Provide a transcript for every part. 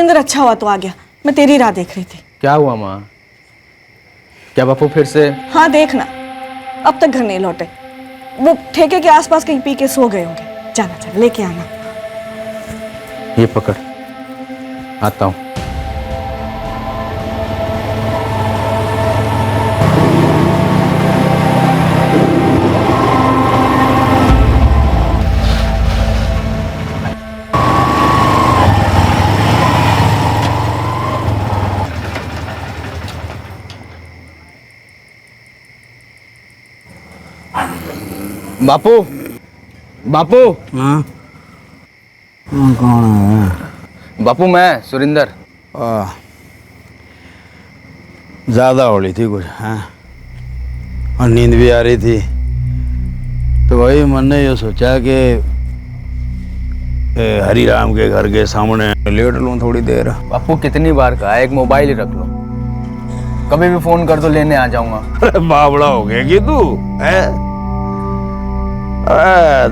सुरेंद्र अच्छा हुआ तो आ गया, मैं तेरी राह देख रही थी। क्या हुआ माँ? क्या बापू फिर से? हाँ देखना, अब तक घर नहीं लौटे। वो ठेके के आसपास कहीं पी के सो गए होंगे। जाना जाना लेके आना। ये पकड़, आता हूँ। बापू, बापू। हाँ कौन है? बापू मैं सुरेंद्र। ज़्यादा हो रही थी कुछ, हाँ, और नींद भी आ रही थी, तो वही मन ने ये सोचा कि हरिराम के घर के सामने लेट लूँ थोड़ी देर। बापू कितनी बार कहा, एक मोबाइल ही रख लो, कभी भी फोन कर दो, लेने आ जाऊंगा। अरे बावड़ा हो गया कि तू है?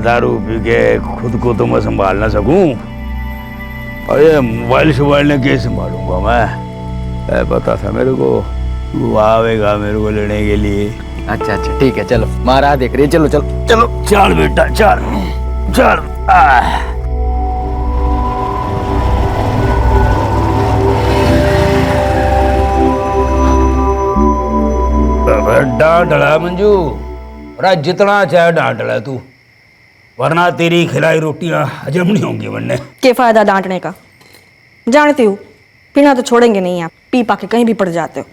दारू पी के खुद को तो मैं संभाल ना सकूं, और ये मोबाइल शोबाइल ने कैसे संभालूंगा मैं? पता था मेरे को वो आवेगा मेरे को लेने के लिए। अच्छा अच्छा ठीक है, चलो माँ राह देख रही है, चलो चलो चलो। चल बेटा चल चल। डांट डला मंजू, अरे जितना चाहे डांट डला तू, वरना तेरी खिलाई रोटियां हजम नहीं होंगी वरने। क्या फायदा डांटने का? जानती हूँ पीना तो छोड़ेंगे नहीं आप, पी पा के कहीं भी पड़ जाते हो।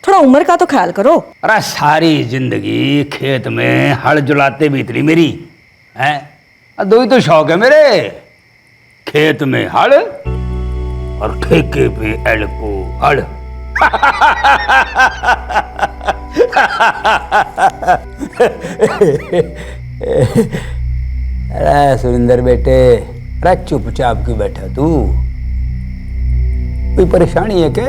थोड़ा उम्र का तो ख्याल करो। अरे सारी जिंदगी खेत में हल जुलाते बीतरी मेरी है, दो ही तो शौक है मेरे, खेत में हल और ठेके पे एल को हल। अरे सुरेंद्र बेटे, अरे चुपचाप क्यों बैठा तू? कोई परेशानी है क्या?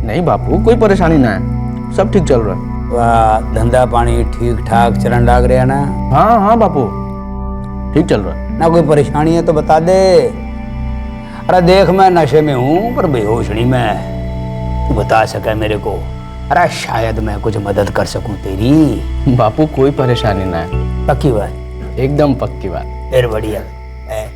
नहीं बापू, कोई परेशानी ना है, सब ठीक चल रहा है। वाह, धंधा पानी ठीक ठाक चलन लाग रहा ना? हाँ हाँ बापू, ठीक चल रहा है। ना कोई परेशानी है तो बता दे। अरे देख मैं नशे में हूँ पर बेहोश नहीं मैं, तू बता सके मेरे को, अरे शायद मैं कुछ मदद कर सकूं तेरी। बापू कोई परेशानी ना है। पक्की बात? एकदम पक्की बात। फिर बढ़िया है।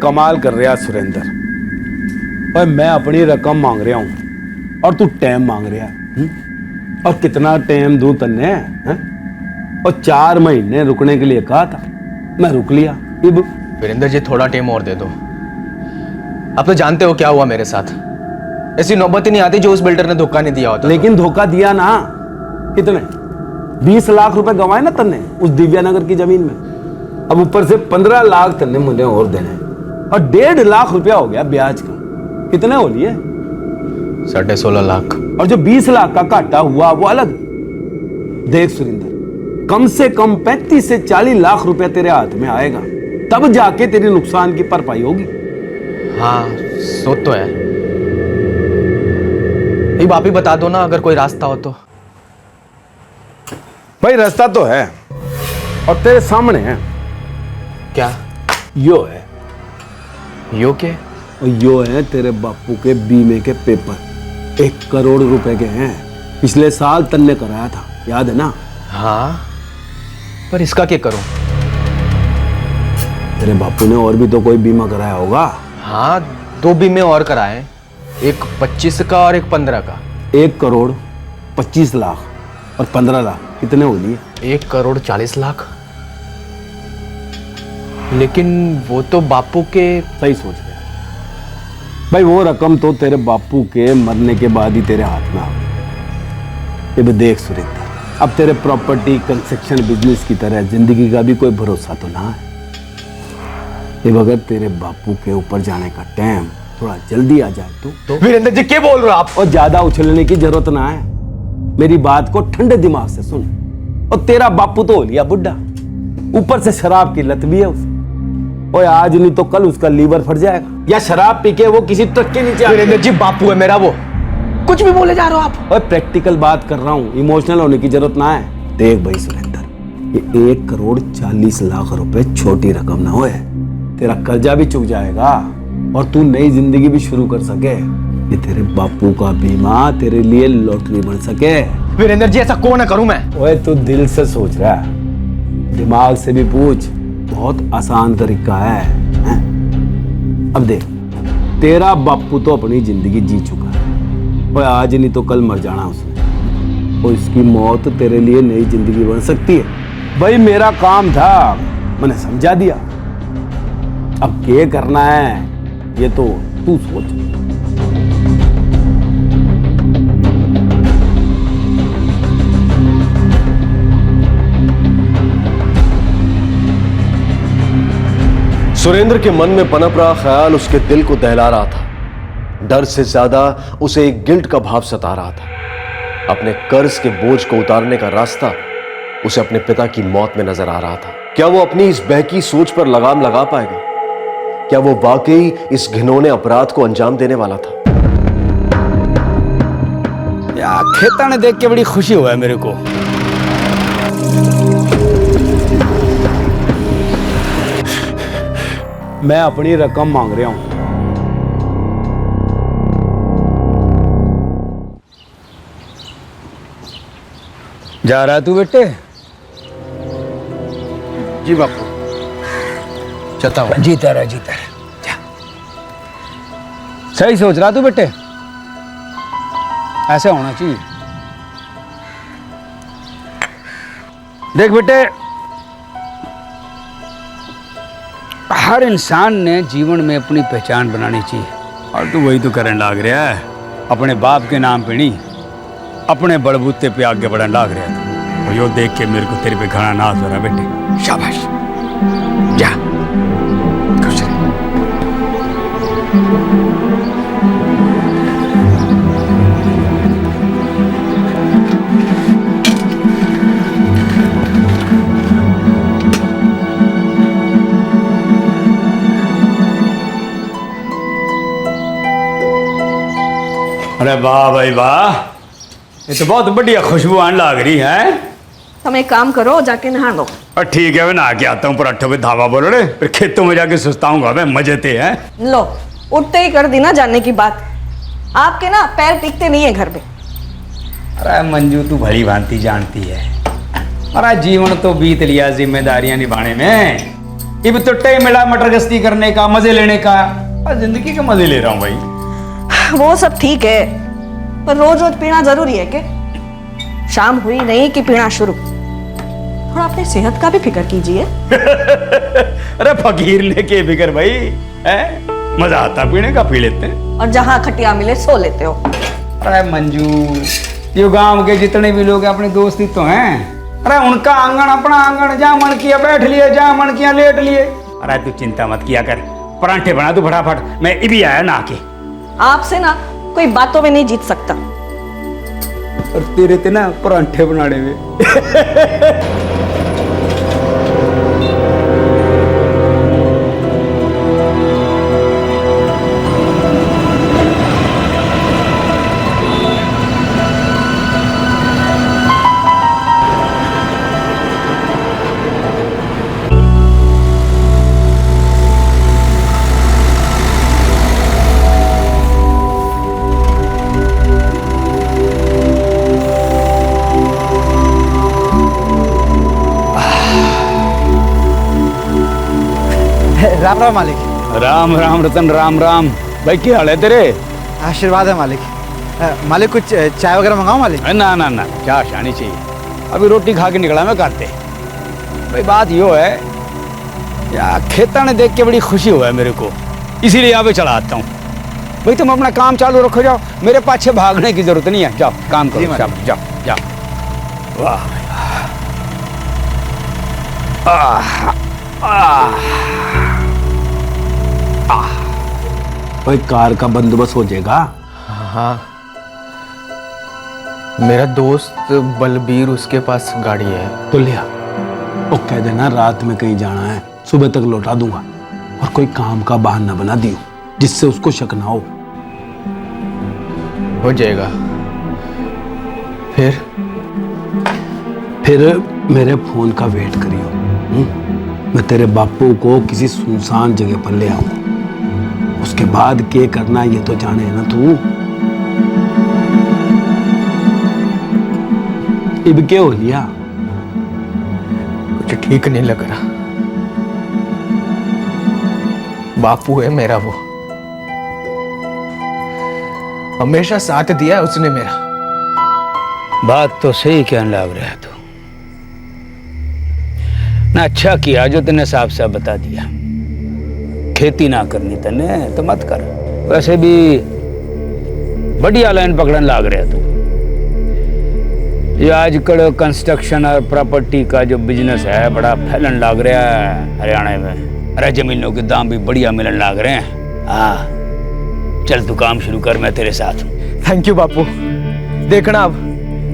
कमाल कर रहा सुरेंद्र, ओए मैं अपनी रकम मांग रहा हूं और तू टाइम मांग रहा है। और कितना टाइम दूं तन्ने? और 4 महीने रुकने के लिए कहा था, मैं रुक लिया। अब वीरेंद्र जी थोड़ा टाइम और दे दो। आप तो जानते हो क्या हुआ मेरे साथ, ऐसी नौबत ही नहीं आती जो उस बिल्डर ने धोखा नहीं दिया होता। लेकिन धोखा दिया ना। कितने? 20 लाख रुपए गंवाए ना तन्ने उस दिव्यानगर की जमीन में। अब ऊपर से 15 लाख तन्ने मुझे और देने, और 1.5 लाख रुपया हो गया ब्याज का। कितने हो लिए? 16.5 लाख। और जो 20 लाख का घाटा हुआ वो अलग। देख सुरेंद्र, कम से कम 35 से 40 लाख रुपया तेरे हाथ में आएगा, तब जाके तेरे नुकसान की भरपाई होगी। हाँ सो तो है। अब आप ही बता दो ना अगर कोई रास्ता हो तो। भाई रास्ता तो है और तेरे सामने है। क्या? यो है। यो के? और यो है तेरे बापू के बीमे के पेपर, 1 करोड़ रुपए के हैं। पिछले साल तन्ने कराया था, याद है ना? हाँ, पर इसका क्या करूं? तेरे बापू ने और भी तो कोई बीमा कराया होगा। हाँ 2 बीमे और कराए, एक 25 का और एक 15 का। 1 करोड़ 25 लाख और 15 लाख कितने हो लिए? 1 करोड़ 40 लाख। लेकिन वो तो बापू के। सही सोच रहे भाई, वो रकम तो तेरे बापू के मरने के बाद ही तेरे हाथ में आ गई। ये देख सुरेंद्र, अब तेरे प्रॉपर्टी कंस्ट्रक्शन बिजनेस की तरह जिंदगी का भी कोई भरोसा तो ना है। ये अगर तेरे बापू के ऊपर जाने का टाइम थोड़ा जल्दी आ जाए तो वीरेंद्र जी क्या बोल रहे हो आप? और ज्यादा उछलने की जरूरत ना है, मेरी बात को ठंडे दिमाग से सुन। और तेरा बापू तो हो लिया बुढ़ा, ऊपर से शराब की लत भी है उसे। ओए आज नहीं तो कल उसका लीवर फट जाएगा, या शराब पी के वो किसी ट्रक के नीचे वीरेंद्र जी बापू है मेरा वो, कुछ भी बोले जा रहे हो आप। ओए प्रैक्टिकल बात कर रहा हूँ, इमोशनल होने की जरूरत ना है। देख भाई सुरेंद्र, ये 1,40,00,000 रुपए छोटी रकम ना होए, तेरा कर्जा भी चुक जाएगा और तू नई जिंदगी भी शुरू कर सके। ये तेरे बापू का बीमा तेरे लिए लॉटरी बन सके। वीरेंद्र जी ऐसा क्यों ना करूं मैं। ओए तू दिल से सोच रहा है, दिमाग से भी पूछ, बहुत आसान तरीका है, हैं? अब देख, तेरा बापू तो अपनी जिंदगी जी चुका है, ओए आज नहीं तो कल मर जाना उसने, और इसकी मौत तेरे लिए नई जिंदगी बन सकती है। भाई मेरा काम था, मैंने समझा दिया, अब क्या करना है ये तो तू सोच। सुरेंद्र के मन में पनप रहा ख्याल उसके दिल को दहला रहा था। डर से ज्यादा उसे एक गिल्ट का भाव सता रहा था। अपने कर्ज के बोझ को उतारने का रास्ता उसे अपने पिता की मौत में नजर आ रहा था। क्या वो अपनी इस बहकी सोच पर लगाम लगा पाएगा? क्या वो वाकई इस घिनौने अपराध को अंजाम देने वाला था? यार खेता ने देख के बड़ी खुशी हुआ है मेरे को। मैं अपनी रकम मांग रहा हूं। जा रहा तू बेटे? जी बापू, चलता हूं। जीता रहा जा। सही सोच रहा तू बेटे, ऐसा होना चाहिए। देख बेटे, हर इंसान ने जीवन में अपनी पहचान बनानी चाहिए, और तू वही तो करने लाग रहा है। अपने बाप के नाम पे नहीं, अपने बड़बूते पे आगे बढ़ने लाग रहा है। और यो देख के मेरे को तेरे पे घना नाज हो रहा बेटे। शाबाश, जा खुश रह। अरे वाह भाई वाह, ये तो बहुत बढ़िया खुशबू आने लग रही है। तुम एक काम करो, जाके नहा लो। और ठीक है, मैं नहा के आता हूँ, पराठों पे धावा बोलो रे, फिर खेतों में जाके सुस्ताऊंगा मैं, मजे थे हैं। लो, उठते ही कर दी ना जानने की बात। आपके ना पैर टिकते नहीं है घर में। अरे मंजू, तू भली भांति जानती है, अरे जीवन तो बीत लिया जिम्मेदारियां निभाने में। अब तो टाइम मिला मटर गश्ती करने का, मजे लेने का, और जिंदगी के मजे ले रहा हूँ भाई। वो सब ठीक है, पर रोज रोज पीना जरूरी है के? शाम हुई नहीं कि पीना शुरू। थोड़ा अपनी सेहत का भी फिक्र कीजिए। अरे फकीर ने के फिक्र भाई, है? मजा आता पीने का, पी लेते हैं। और जहाँ खटिया मिले सो लेते हो। अरे मंजू, ये गांव के जितने भी लोग अपने दोस्त ही तो हैं। अरे उनका आंगन अपना आंगन, जहाँ मन किया बैठ लिए, जहाँ मन किया लेट लिए। अरे तू चिंता मत किया कर, परांठे बना तू फटाफट, मैं भी आया ना आके। आपसे ना कोई बातों में नहीं जीत सकता। और तेरे ते ना परांठे बनाने में। राम राम मालिक। राम राम रतन, राम राम। भाई क्या हाल है तेरे? आशीर्वाद है मालिक। मालिक कुछ चाय वगैरह मंगाओ मालिक? ना ना ना, क्या शानी चाहिए, अभी रोटी खा के निकला मैं करते। भाई बात यो है यार, खेता ने देख के बड़ी खुशी हुआ है मेरे को, इसीलिए यहाँ पे चला आता हूँ। भाई तुम अपना काम चालू रखो, जाओ, मेरे पाछे भागने की जरूरत नहीं है। जाओ काम करो, जाओ जाओ जाओ। वाह भाई कार का बंदोबस्त हो जाएगा? हाँ, मेरा दोस्त बलबीर, उसके पास गाड़ी है। तो लिया, वो कह देना रात में कहीं जाना है, सुबह तक लौटा दूंगा। और कोई काम का बहाना बना दियो जिससे उसको शक ना हो जाएगा। फिर मेरे फोन का वेट करियो। मैं तेरे बापू को किसी सुनसान जगह पर ले आऊंगा। उसके बाद क्या करना ये तो जाने है ना तू। इब क्या हो लिया? कुछ ठीक नहीं लग रहा। बापू है मेरा, वो हमेशा साथ दिया है उसने मेरा। बात तो सही कहने लग रहा है तू ना। अच्छा किया जो तूने साफ साफ बता दिया। खेती ना करनी तने तो मत कर। वैसे भी बढ़िया लाइन पकड़न लग रहा तू। ये आजकल कंस्ट्रक्शन और प्रॉपर्टी का जो बिजनेस है बड़ा फैलन लग रहा है हरियाणा में। अरे जमीनों के दाम भी बढ़िया मिलन लग रहे हैं। हाँ चल तू काम शुरू कर, मैं तेरे साथ हूँ। थैंक यू बापू। देखना अब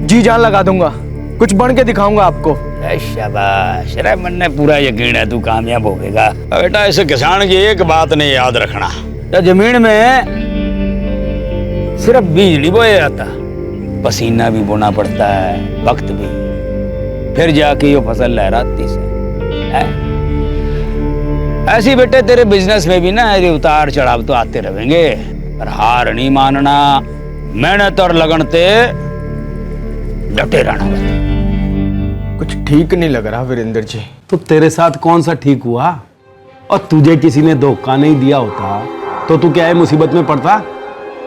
जी जान लगा दूंगा, कुछ बन के दिखाऊंगा आपको। शाबाश, अरे मन ने पूरा यकीन है तू कामयाब होगा। बेटा ऐसे किसान की एक बात नहीं याद रखना, तो जमीन में सिर्फ बीज नहीं बोया जाता, पसीना भी बोना पड़ता है, वक्त भी, फिर जाके ये फसल लहराती से है। ऐसे बेटे तेरे बिजनेस में भी ना ये उतार चढ़ाव तो आते रहेंगे, पर हार नहीं मानना, मेहनत और लगन ते डटे रहना। कुछ ठीक नहीं लग रहा वीरेंद्र जी। तो तेरे साथ कौन सा ठीक हुआ? और तुझे किसी ने धोखा नहीं दिया होता तो तू क्या है मुसीबत में पड़ता?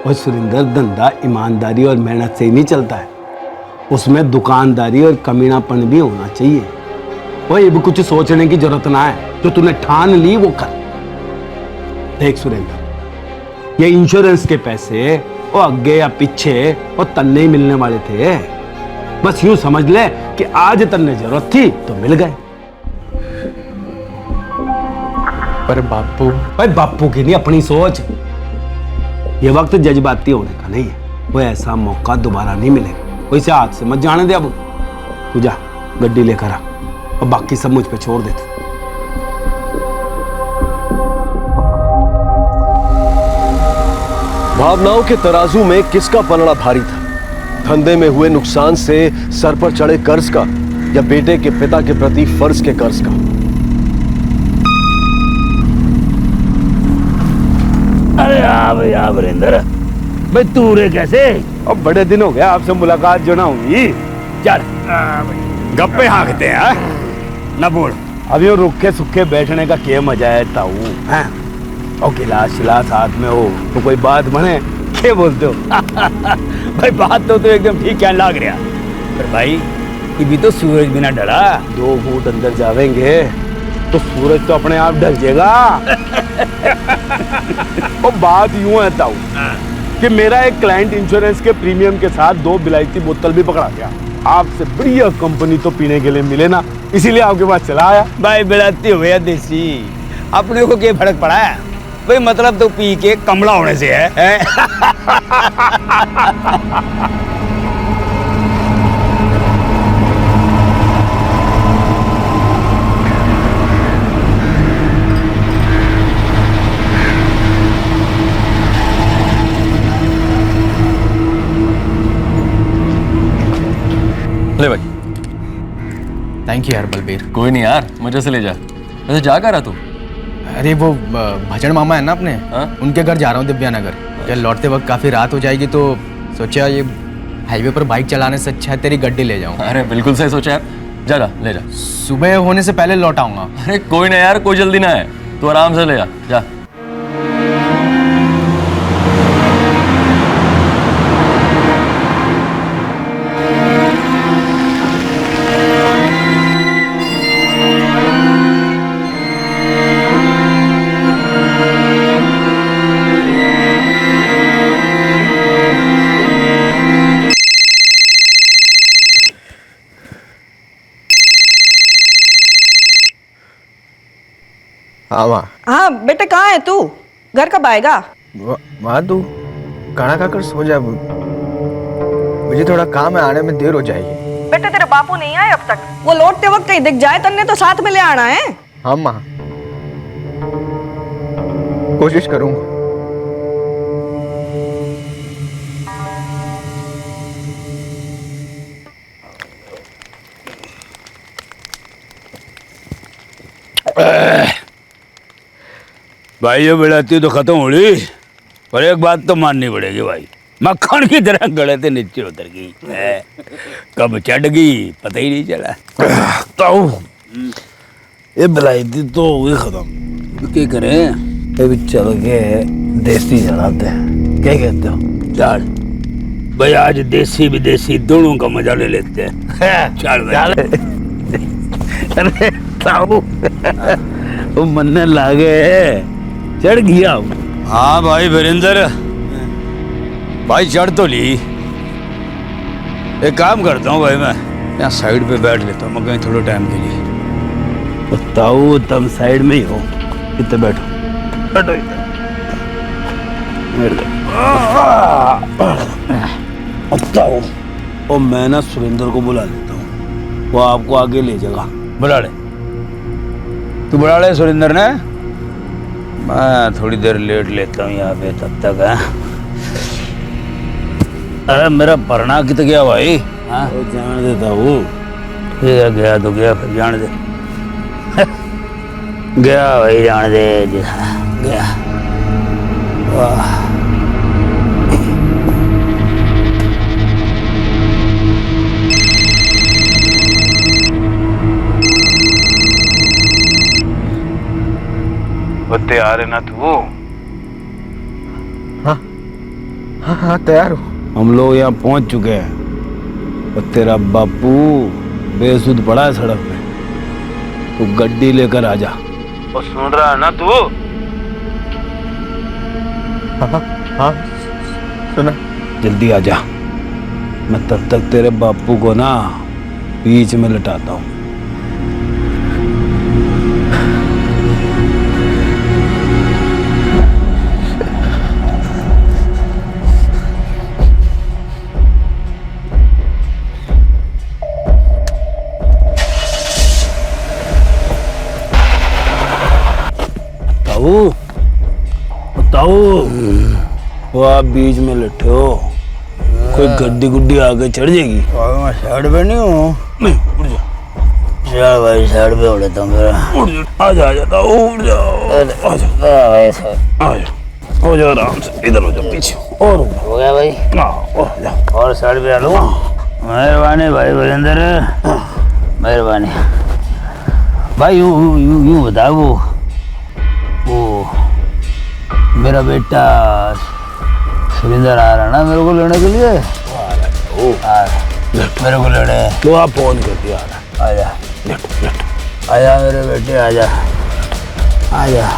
और सुरेंद्र, धंधा ईमानदारी और मेहनत से ही नहीं चलता है, उसमें दुकानदारी और कमीनापन भी होना चाहिए। वही अब कुछ सोचने की जरूरत ना है, जो तूने ठान ली वो कर। देख सुरेंद्र, ये इंश्योरेंस के पैसे वो आगे या पीछे वो तन्ने ही मिलने वाले थे। बस यूं समझ ले कि आज तन्ने जरूरत थी तो मिल गए। पर बापू, भाई बापू की नहीं, अपनी सोच। ये वक्त जज्बाती होने का नहीं है, वो ऐसा मौका दोबारा नहीं मिलेगा। वैसे हाथ से मत जाने दे। अब तू जा गड्डी लेकर आ और बाकी सब मुझ पे छोड़ दे। भावनाओं के तराजू में किसका पलड़ा भारी था? धंधे में हुए नुकसान से सर पर चढ़े कर्ज का, या बेटे के पिता के प्रति फर्ज के कर्ज का? अरे भैया वीरेंद्र भाई, तू रे कैसे? अब बड़े दिन हो गए आपसे मुलाकात जो ना हुई। चल गप्पे हाँकते हैं ना। बोल, अब यूं रुखे सुखे बैठने का क्या मजा है ताऊ? हैं? और गिलास शिलास हाथ में हो तो कोई बात बने, क्या बोलते हो? भाई बात तो एकदम ठीक कहने लग रहा, पर भाई ये भी तो सूरज बिना ढला। 2 फुट अंदर जावेंगे तो सूरज तो अपने आप ढल जाएगा। और बात यूं है ताऊ कि मेरा एक क्लाइंट इंश्योरेंस के प्रीमियम के साथ 2 विलायती बोतल भी पकड़ा गया। आपसे बढ़िया कंपनी तो पीने के लिए मिले ना, इसीलिए आपके पास चला आया। भाई बिलाती हुए देसी, अपने को क्या फर्क पड़ा है भाई? मतलब तो पी के कमला होने से है? ले भाई। थैंक यू यार बलबीर। कोई नहीं यार, मजे से ले जा। वैसे जा कहाँ रहा तू? अरे वो भजन मामा है ना अपने, हाँ? उनके घर जा रहा हूँ दिव्या नगर। यार लौटते वक्त काफ़ी रात हो जाएगी तो सोचा ये हाईवे पर बाइक चलाने से अच्छा है तेरी गड्डी ले जाऊँ। अरे बिल्कुल सही सोचा यार, जा जा ले जा। सुबह होने से पहले लौट आऊँगा। अरे कोई ना यार, कोई जल्दी ना है, तू आराम से ले जा जा। हाँ माँ। हाँ बेटे, कहाँ है तू? घर कब आएगा? माँ तू खाना खाकर सो जा, मुझे थोड़ा काम है, आने में देर हो जाएगी। बेटे तेरे बापू नहीं आए अब तक, वो लौटते वक्त कहीं दिख जाए तन्ने तो साथ में ले आना है। हाँ माँ। कोशिश करूंगा। भाई ये बेड़ाती तो खत्म हो रही, पर एक बात तो माननी पड़ेगी भाई, मक्खन की तरह गले से नीचे उतर गई है। कब चढ़ गई पता ही नहीं चला। ताऊ ये बलायती तो हो गई खत्म। क्या करें? ये भी चल के देसी चढ़ाते हैं, क्या कहते हो? चल भाई, आज देसी विदेशी दोनों का मजा ले लेते हैं। चल भाई। अरे ताऊ वो मन्ने लागे चढ़ गया। हाँ भाई वीरेंद्र भाई, चढ़ तो ली। एक काम करता हूँ भाई, मैं यहाँ साइड पे बैठ लेता हूँ, मैं कहीं थोड़े टाइम के लिए। ताऊ तुम साइड में ही हो, इतने बैठो बैठो इधर। ताऊ और मैं ना सुरेंद्र को बुला लेता हूँ, वो आपको आगे ले जाएगा। बुला ले, तू बुला ले सुरेंद्र ने, मैं थोड़ी देर लेट लेता हूँ यहाँ पे तब तक है। अरे मेरा पढ़ना कित गया भाई? हाँ वो जान देता हूँ। ठीक है, गया तो गया, फिर जान दे। गया भाई, जान दे, गया। वाह तैयार है ना तू? हाँ तैयार हो। हम लोग यहाँ पहुँच चुके हैं और तेरा बापू बेसुध पड़ा है सड़क पे, तू गड्डी लेकर आ जा। और सुन रहा है ना तू? हाँ सुना। जल्दी आ जा, मैं तब तक तेरे बापू को ना बीच में लटाता हूँ। ताऊ वो आप बीच में लेटे हो, कोई गड्डी गुड्डी आगे चढ़ जाएगी। मैं साइड पे नहीं हूँ। नहीं उड़ जा। चल भाई साइड पे उड़ लेता हूँ फिर। उड़ जा, आ जा आ जा ताऊ, उड़ जाओ। आ जा आ जा, हो जा आराम से, इधर हो जा पीछे। और हो गया भाई? और जा, और साइड पे आ लो। मेहरबानी भाई वीरेंद्र, मेहरबानी भाई। यूं बता, वो मेरा बेटा सुरेंद्र आ रहा ना मेरे को लेने के लिए? मेरे को लेने तो आप फोन कर दिया। आजा लेट आजा मेरे बेटे, आजा आजा।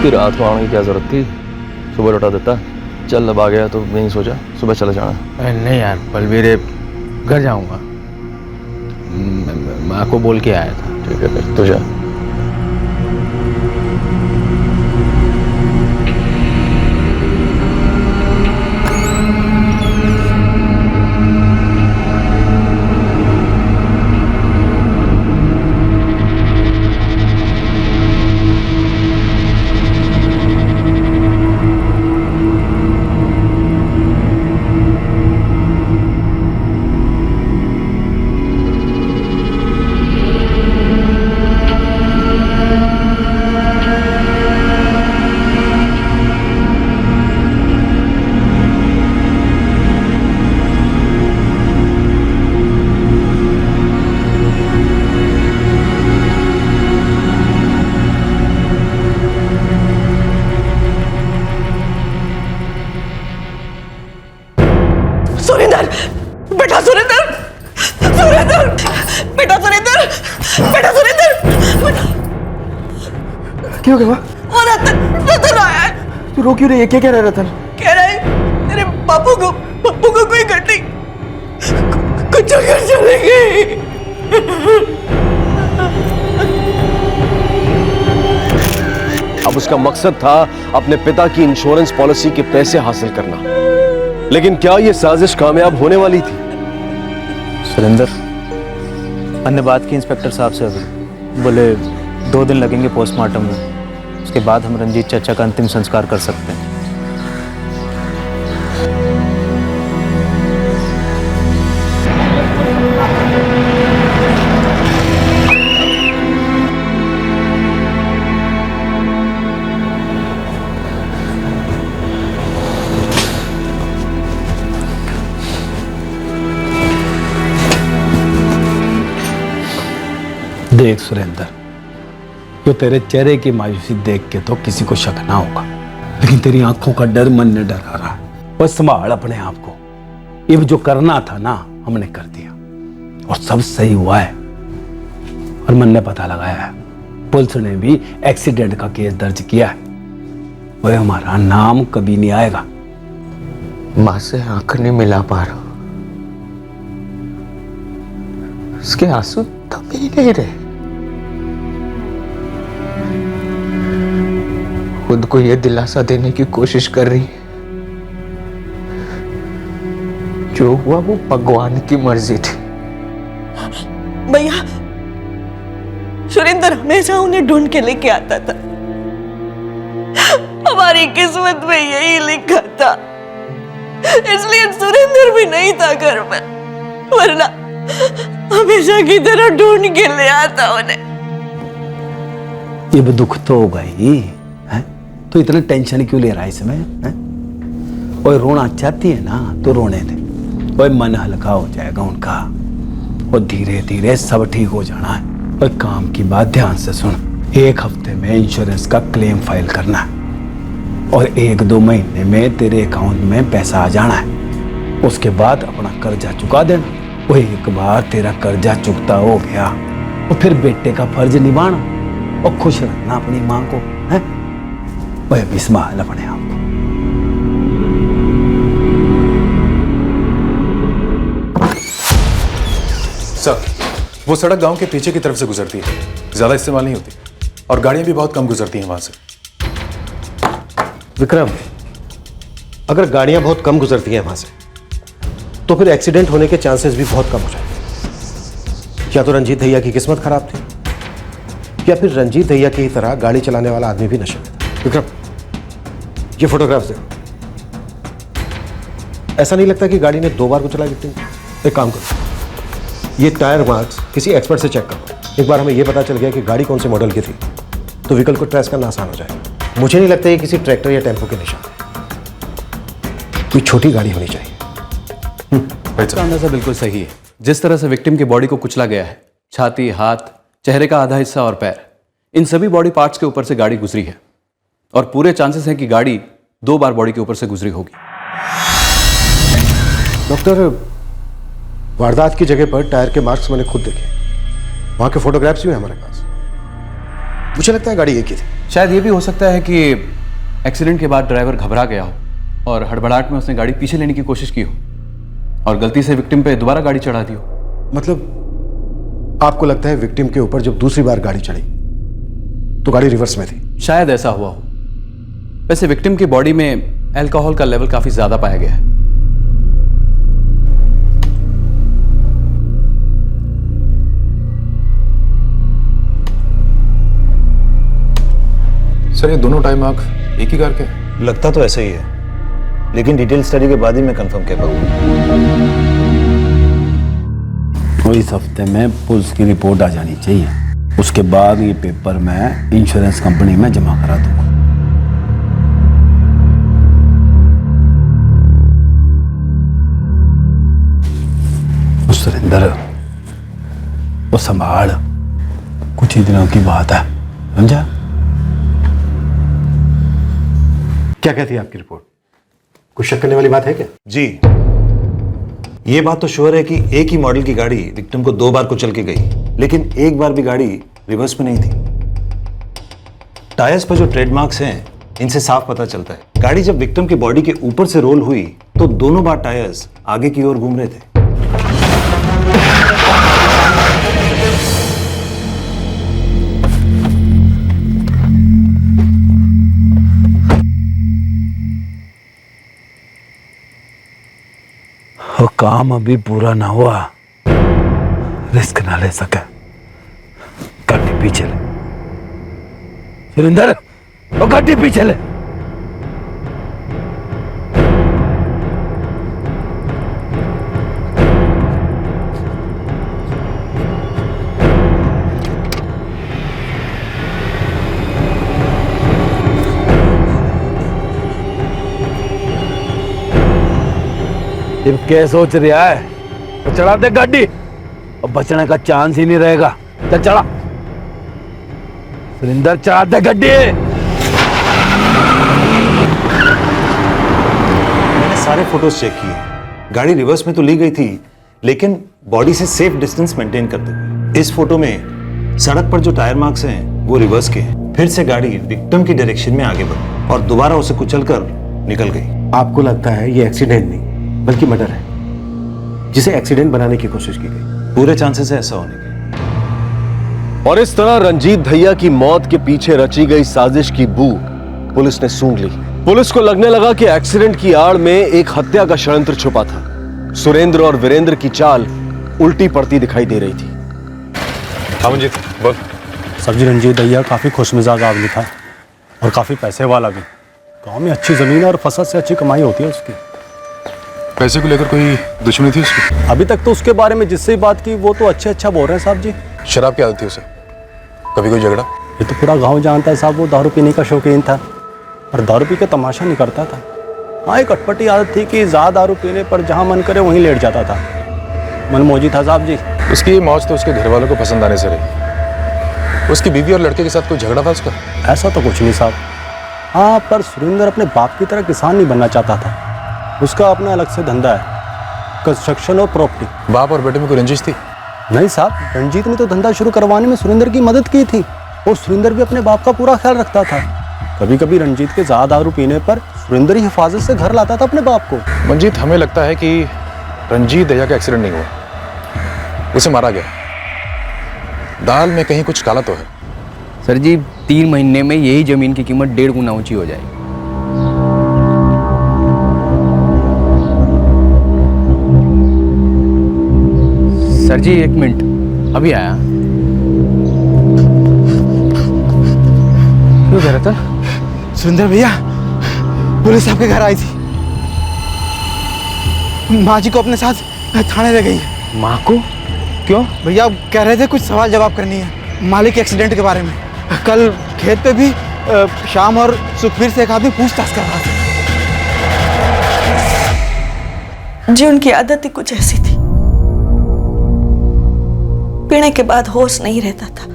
रात को आने की क्या जरूरत थी, सुबह लौटा देता। चल अब आ गया तो नहीं सोचा सुबह चला जाना। नहीं यार बलवीर, घर जाऊंगा, माँ को बोल के आया था। ठीक है फिर तो जा। सुरेंद्र, बेटा सुरेंद्र, सुरेंद्र, बेटा सुरेंद्र, बेटा सुरेंद्र, बेटा। क्यों क्या हुआ? वो रतन आया है। तू रो क्यों रही है? क्या कह रहा है रतन? कह रहा है तेरे बापू को कोई घटनी कुछ कर चले गई। अब उसका मकसद था अपने पिता की इंश्योरेंस पॉलिसी के पैसे हासिल करना, लेकिन क्या यह साजिश कामयाब होने वाली थी? सुरेंद्र, हमने बात की इंस्पेक्टर साहब से अभी, बोले 2 दिन लगेंगे पोस्टमार्टम में, उसके बाद हम रंजीत चाचा का अंतिम संस्कार कर सकते हैं। देख सुरेंद्र, जो तेरे चेहरे की मायूसी देख के तो किसी को शक ना होगा, लेकिन तेरी आंखों का डर मन ने डरा रहा है। बस संभाल अपने आप को। ये जो करना था ना, हमने कर दिया और सब सही हुआ है। और मन ने पता लगाया है, पुलिस ने भी एक्सीडेंट का केस दर्ज किया है। वह हमारा नाम कभी नहीं आएगा। मां से आंख नहीं मिला पा रहा, उसके आंसू थम ही नहीं रहे। खुद को यह दिलासा देने की कोशिश कर रही है, जो हुआ वो भगवान की मर्जी थी। भैया, सुरेंद्र हमेशा उन्हें ढूंढ के लेके आता था। हमारी किस्मत में यही लिखा था, इसलिए सुरेंद्र भी नहीं था घर में, वरना हमेशा की तरह ढूंढ के ले आता उन्हें। ये भी दुख तो होगा ही है, तो इतना टेंशन क्यों ले रहा है इसमें? और रोना चाहती है ना तो रोने दे, और मन हल्का हो जाएगा उनका, और धीरे धीरे सब ठीक हो जाना है। और काम की बात ध्यान से सुन, 1 हफ्ते में इंश्योरेंस का क्लेम फाइल करना है, और 1-2 महीने में तेरे अकाउंट में पैसा आ जाना है। उसके बाद अपना कर्जा चुका देना। वो एक बार तेरा कर्जा चुकता हो गया, और फिर बेटे का फर्ज निभाना और खुश रखना अपनी माँ को, है? वह भी संभाल अपने आप को। सर, वो सड़क गांव के पीछे की तरफ से गुजरती है, ज्यादा इस्तेमाल नहीं होती, और गाड़ियां भी बहुत कम गुजरती हैं वहां से। विक्रम, अगर गाड़ियां बहुत कम गुजरती हैं वहां से, तो फिर एक्सीडेंट होने के चांसेस भी बहुत कम हो जाएंगे। या तो रंजीत भैया की किस्मत खराब थी, या फिर रंजीत भैया की तरह गाड़ी चलाने वाला आदमी भी नशे में था। विक्रम, ये फोटोग्राफ्स देखो। ऐसा नहीं लगता कि गाड़ी ने 2 बार को चलाई विक्टिम? एक काम करो, ये टायर मार्क्स किसी एक्सपर्ट से चेक करो। एक बार हमें यह पता चल गया कि गाड़ी कौन से मॉडल की थी, तो व्हीकल को ट्रेस करना आसान हो जाएगा। मुझे नहीं लगता ये किसी ट्रैक्टर या टेम्पो के निशान है, कोई छोटी गाड़ी होनी चाहिए। इसका अंदाजा बिल्कुल सही है। जिस तरह से विक्टिम की बॉडी को कुचला गया है, छाती, हाथ, चेहरे का आधा हिस्सा और पैर, इन सभी बॉडी पार्ट्स के ऊपर से गाड़ी गुजरी है, और पूरे चांसेस हैं कि गाड़ी 2 बार बॉडी के ऊपर से गुजरी होगी। डॉक्टर, वारदात की जगह पर टायर के मार्क्स मैंने खुद देखे, वहां के फोटोग्राफ्स भी हैं हमारे पास। मुझे लगता है गाड़ी एक ही थी। शायद ये भी हो सकता है कि एक्सीडेंट के बाद ड्राइवर घबरा गया हो और हड़बड़ाहट में उसने गाड़ी पीछे लेने की कोशिश की हो और गलती से विक्टिम पे दोबारा गाड़ी चढ़ा दी हो। मतलब आपको लगता है विक्टिम के ऊपर जब दूसरी बार गाड़ी चढ़ी तो गाड़ी रिवर्स में थी? शायद ऐसा हुआ हो। वैसे विक्टिम की बॉडी में अल्कोहल का लेवल काफी ज्यादा पाया गया है। सर, ये दोनों टाइम आंख एक ही कार के हैं? लगता तो ऐसा ही है, लेकिन डिटेल स्टडी के बाद ही मैं कंफर्म कर पाऊंगा। तो इस हफ्ते में पुलिस की रिपोर्ट आ जानी चाहिए, उसके बाद ये पेपर मैं इंश्योरेंस कंपनी में जमा करा दूंगा। सुरेंद्र, वो संभाल, कुछ ही दिनों की बात है, समझा? क्या कहती है आपकी रिपोर्ट? कुछ शक करने वाली बात है क्या? जी, ये बात तो श्योर है कि एक ही मॉडल की गाड़ी विक्टिम को 2 बार कुचल के गई, लेकिन एक बार भी गाड़ी रिवर्स में नहीं थी। टायर्स पर जो ट्रेडमार्क्स हैं, इनसे साफ पता चलता है गाड़ी जब विक्टिम की बॉडी के ऊपर से रोल हुई तो दोनों बार टायर्स आगे की ओर घूम रहे थे। वो काम अभी पूरा ना हुआ, रिस्क ना ले सका। गाड़ी पीछे ले सुरेंद्र, वो गाड़ी पीछे ले। क्या सोच रहा है? तो चढ़ा दे गाड़ी, अब बचने का चांस ही नहीं रहेगा। चल चढ़ा सुरेंद्र, चढ़ा दे गाड़ी। मैंने सारे फोटोज चेक किए, गाड़ी रिवर्स में तो ली गई थी, लेकिन बॉडी से सेफ डिस्टेंस मेंटेन करते हुए। इस फोटो में सड़क पर जो टायर मार्क्स हैं वो रिवर्स के हैं। फिर से गाड़ी विक्टिम की डायरेक्शन में आगे बढ़ी और दोबारा उसे कुचलकर निकल गई। आपको लगता है ये एक्सीडेंट नहीं बल्कि मर्डर है, जिसे एक्सीडेंट बनाने की कोशिश की गई। पूरे चांसेस है ऐसा होने के। और इस तरह रंजीत दहिया की मौत के पीछे रची गई साजिश की बू पुलिस ने सूंघ ली। पुलिस को लगने लगा कि एक्सीडेंट की आड़ में एक हत्या का षड्यंत्र छुपा था। सुरेंद्र और वीरेंद्र की चाल उल्टी पड़ती दिखाई दे रही थी। हाँ मंजीत बोल। सब्जी रंजीत दहिया काफ़ी खुशमिजाज आदमी था और काफ़ी पैसे वाला भी। गांव में अच्छी ज़मीन और फसल से अच्छी कमाई होती है उसकी। पैसे को लेकर कोई दुश्मनी थी उसकी? अभी तक तो उसके बारे में जिससे बात की वो तो अच्छा बोल रहे हैं साहब जी। शराब की आदत थी उसे? कभी कोई झगड़ा? ये तो पूरा गांव जानता है साहब, वो दारू पीने का शौकीन था और दारू पी के तमाशा नहीं करता था। हाँ, एक अटपटी आदत थी कि ज़्यादा दारू पीने पर जहाँ मन करे वहीं लेट जाता था। मनमोजी था साहब जी। उसकी ये मौज तो उसके घर वालों को पसंद आने से रही। उसकी बीवी और लड़के के साथ कोई झगड़ा था उसका? ऐसा तो कुछ नहीं साहब। हाँ, पर सुरेंद्र अपने बाप की तरह किसान नहीं बनना चाहता था। उसका अपना अलग से धंधा है, कंस्ट्रक्शन और प्रॉपर्टी। बाप और बेटे में कोई रंजिश थी? नहीं साहब, रंजीत ने तो धंधा शुरू करवाने में सुरेंद्र की मदद की थी और सुरेंद्र भी अपने बाप का पूरा ख्याल रखता था। कभी कभी रंजीत के ज़्यादा दारू पीने पर सुरेंद्र ही हिफाजत से घर लाता था अपने बाप को। मंजीत, हमें लगता है कि रंजीत दहिया का एक्सीडेंट नहीं हुआ, उसे मारा गया। दाल में कहीं कुछ काला तो है। सर जी, 3 महीने में यही जमीन की कीमत 1.5 गुना ऊंची हो जाएगी। सर जी 1 मिनट, अभी आया। क्यों कह रहा था? सुरेंद्र भैया, पुलिस आपके घर आई थी, माँ जी को अपने साथ थाने ले गई है। माँ को? क्यों? भैया कह रहे थे कुछ सवाल जवाब करनी है मालिक के एक्सीडेंट के बारे में। कल खेत पे भी शाम और सुखबीर से एक आदमी पूछताछ कर रहा था। जी उनकी आदत ही कुछ ऐसी थी, पीने के बाद होश नहीं रहता था,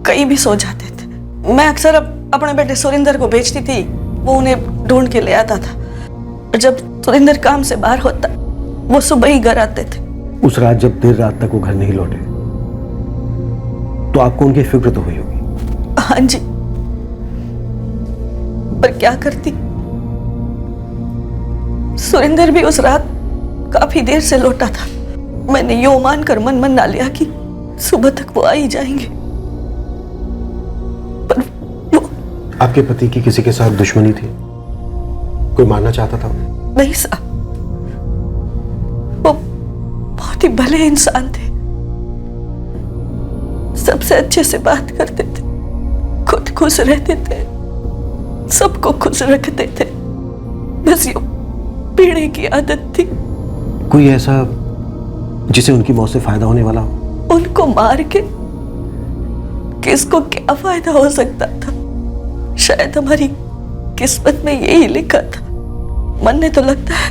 कहीं भी सो जाते थे। मैं अक्सर अपने बेटे सुरेंद्र को भेजती थी, वो उन्हें ढूंढ के ले आता था। जब सुरेंद्र काम से बाहर होता, वो सुबह ही घर आते थे। उस रात जब देर रात तक वो घर नहीं लौटे तो आपको उनकी फिक्र तो हुई होगी? हाँ जी, पर क्या करती, सुरेंद्र भी उस रात काफी देर से लौटा था। मैंने यो मानकर मन मना लिया कि सुबह तक वो आ ही जाएंगे, पर वो... आपके पति की किसी के साथ दुश्मनी थी? कोई मारना चाहता था? नहीं साहब, वो बहुत ही भले इंसान थे, सबसे अच्छे से बात करते थे, खुद खुश रहते थे, सबको खुश रखते थे। बस यो पीने की आदत थी। कोई ऐसा जिसे उनकी मौत से फायदा होने वाला हो? उनको मार के किसको क्या फायदा हो सकता था? शायद हमारी किस्मत में यही लिखा था। मन ने तो लगता है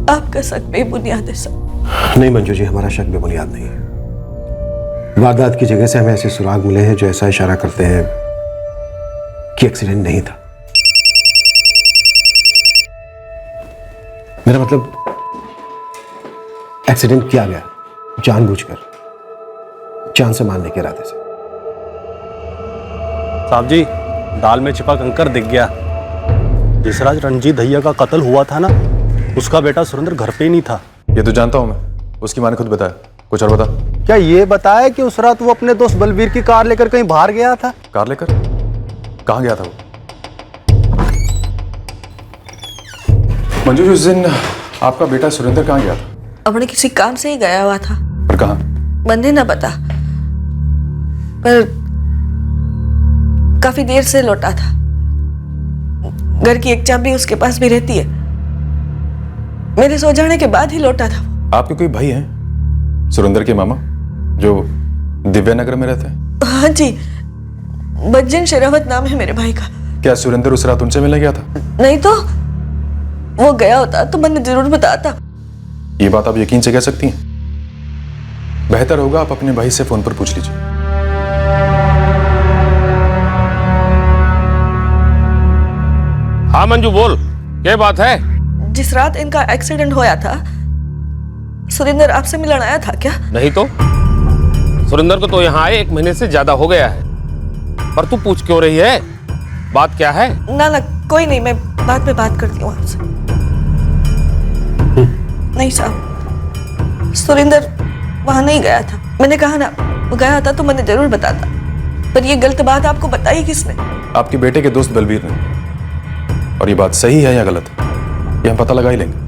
आपका शक बेबुनियाद है सब। नहीं मंजू जी, हमारा शक बेबुनियाद नहीं है। वारदात की जगह से हमें ऐसे सुराग मिले हैं जो ऐसा इशारा करते हैं कि एक्सीडेंट नहीं था। मेरा मतलब एक्सीडेंट किया गया जानबूझकर, जान से मारने के इरादे से। साहब जी, दाल में छिपा कंकर दिख गया। जिस रात रंजीत भैया का कत्ल हुआ था ना, उसका बेटा सुरेंद्र घर पे ही नहीं था। ये तो जानता हूं मैं, उसकी माँ ने खुद बताया। कुछ और बता। क्या ये बताया कि उस रात वो अपने दोस्त बलबीर की कार लेकर कहीं बाहर गया था? कार लेकर? कहाँ गया था वो? मंजू जी, उस दिन आपका बेटा सुरेंद्र कहाँ गया था? अपने किसी काम से ही गया हुआ था। और कहाँ? बंदे ना पता, पर काफी देर से लौटा था। घर की एक चाबी उसके पास भी रहती है। मेरे सो जाने के बाद ही लौटा था। आपके कोई भाई हैं सुरेंद्र के मामा जो दिव्यानगर में रहते हैं? हाँ जी, बज्जन शेरावत नाम है मेरे भाई का। क्या सुरेंद्र उस रात उनसे मिलने गया था? नहीं तो वो गया होता तो मैंने जरूर बताता। ये बात आप यकीन से कह सकती हैं? बेहतर होगा आप अपने भाई से फोन पर पूछ लीजिए। हाँ मंजू, बोल, क्या बात है? जिस रात इनका एक्सीडेंट होया था, सुरेंद्र आपसे मिलने आया था क्या? नहीं तो सुरेंद्र को तो यहाँ आए 1 महीने से ज्यादा हो गया है, पर तू पूछ क्यों रही है? बात क्या है? ना ना कोई नहीं, मैं बाद में बात करती हूँ आपसे। नहीं साहब, सुरेंद्र वहां नहीं गया था। मैंने कहा ना, वो गया था तो मैंने जरूर बताता। पर ये गलत बात आपको बताई किसने? आपके बेटे के दोस्त बलबीर ने। और ये बात सही है या गलत, ये हम पता लगा ही लेंगे।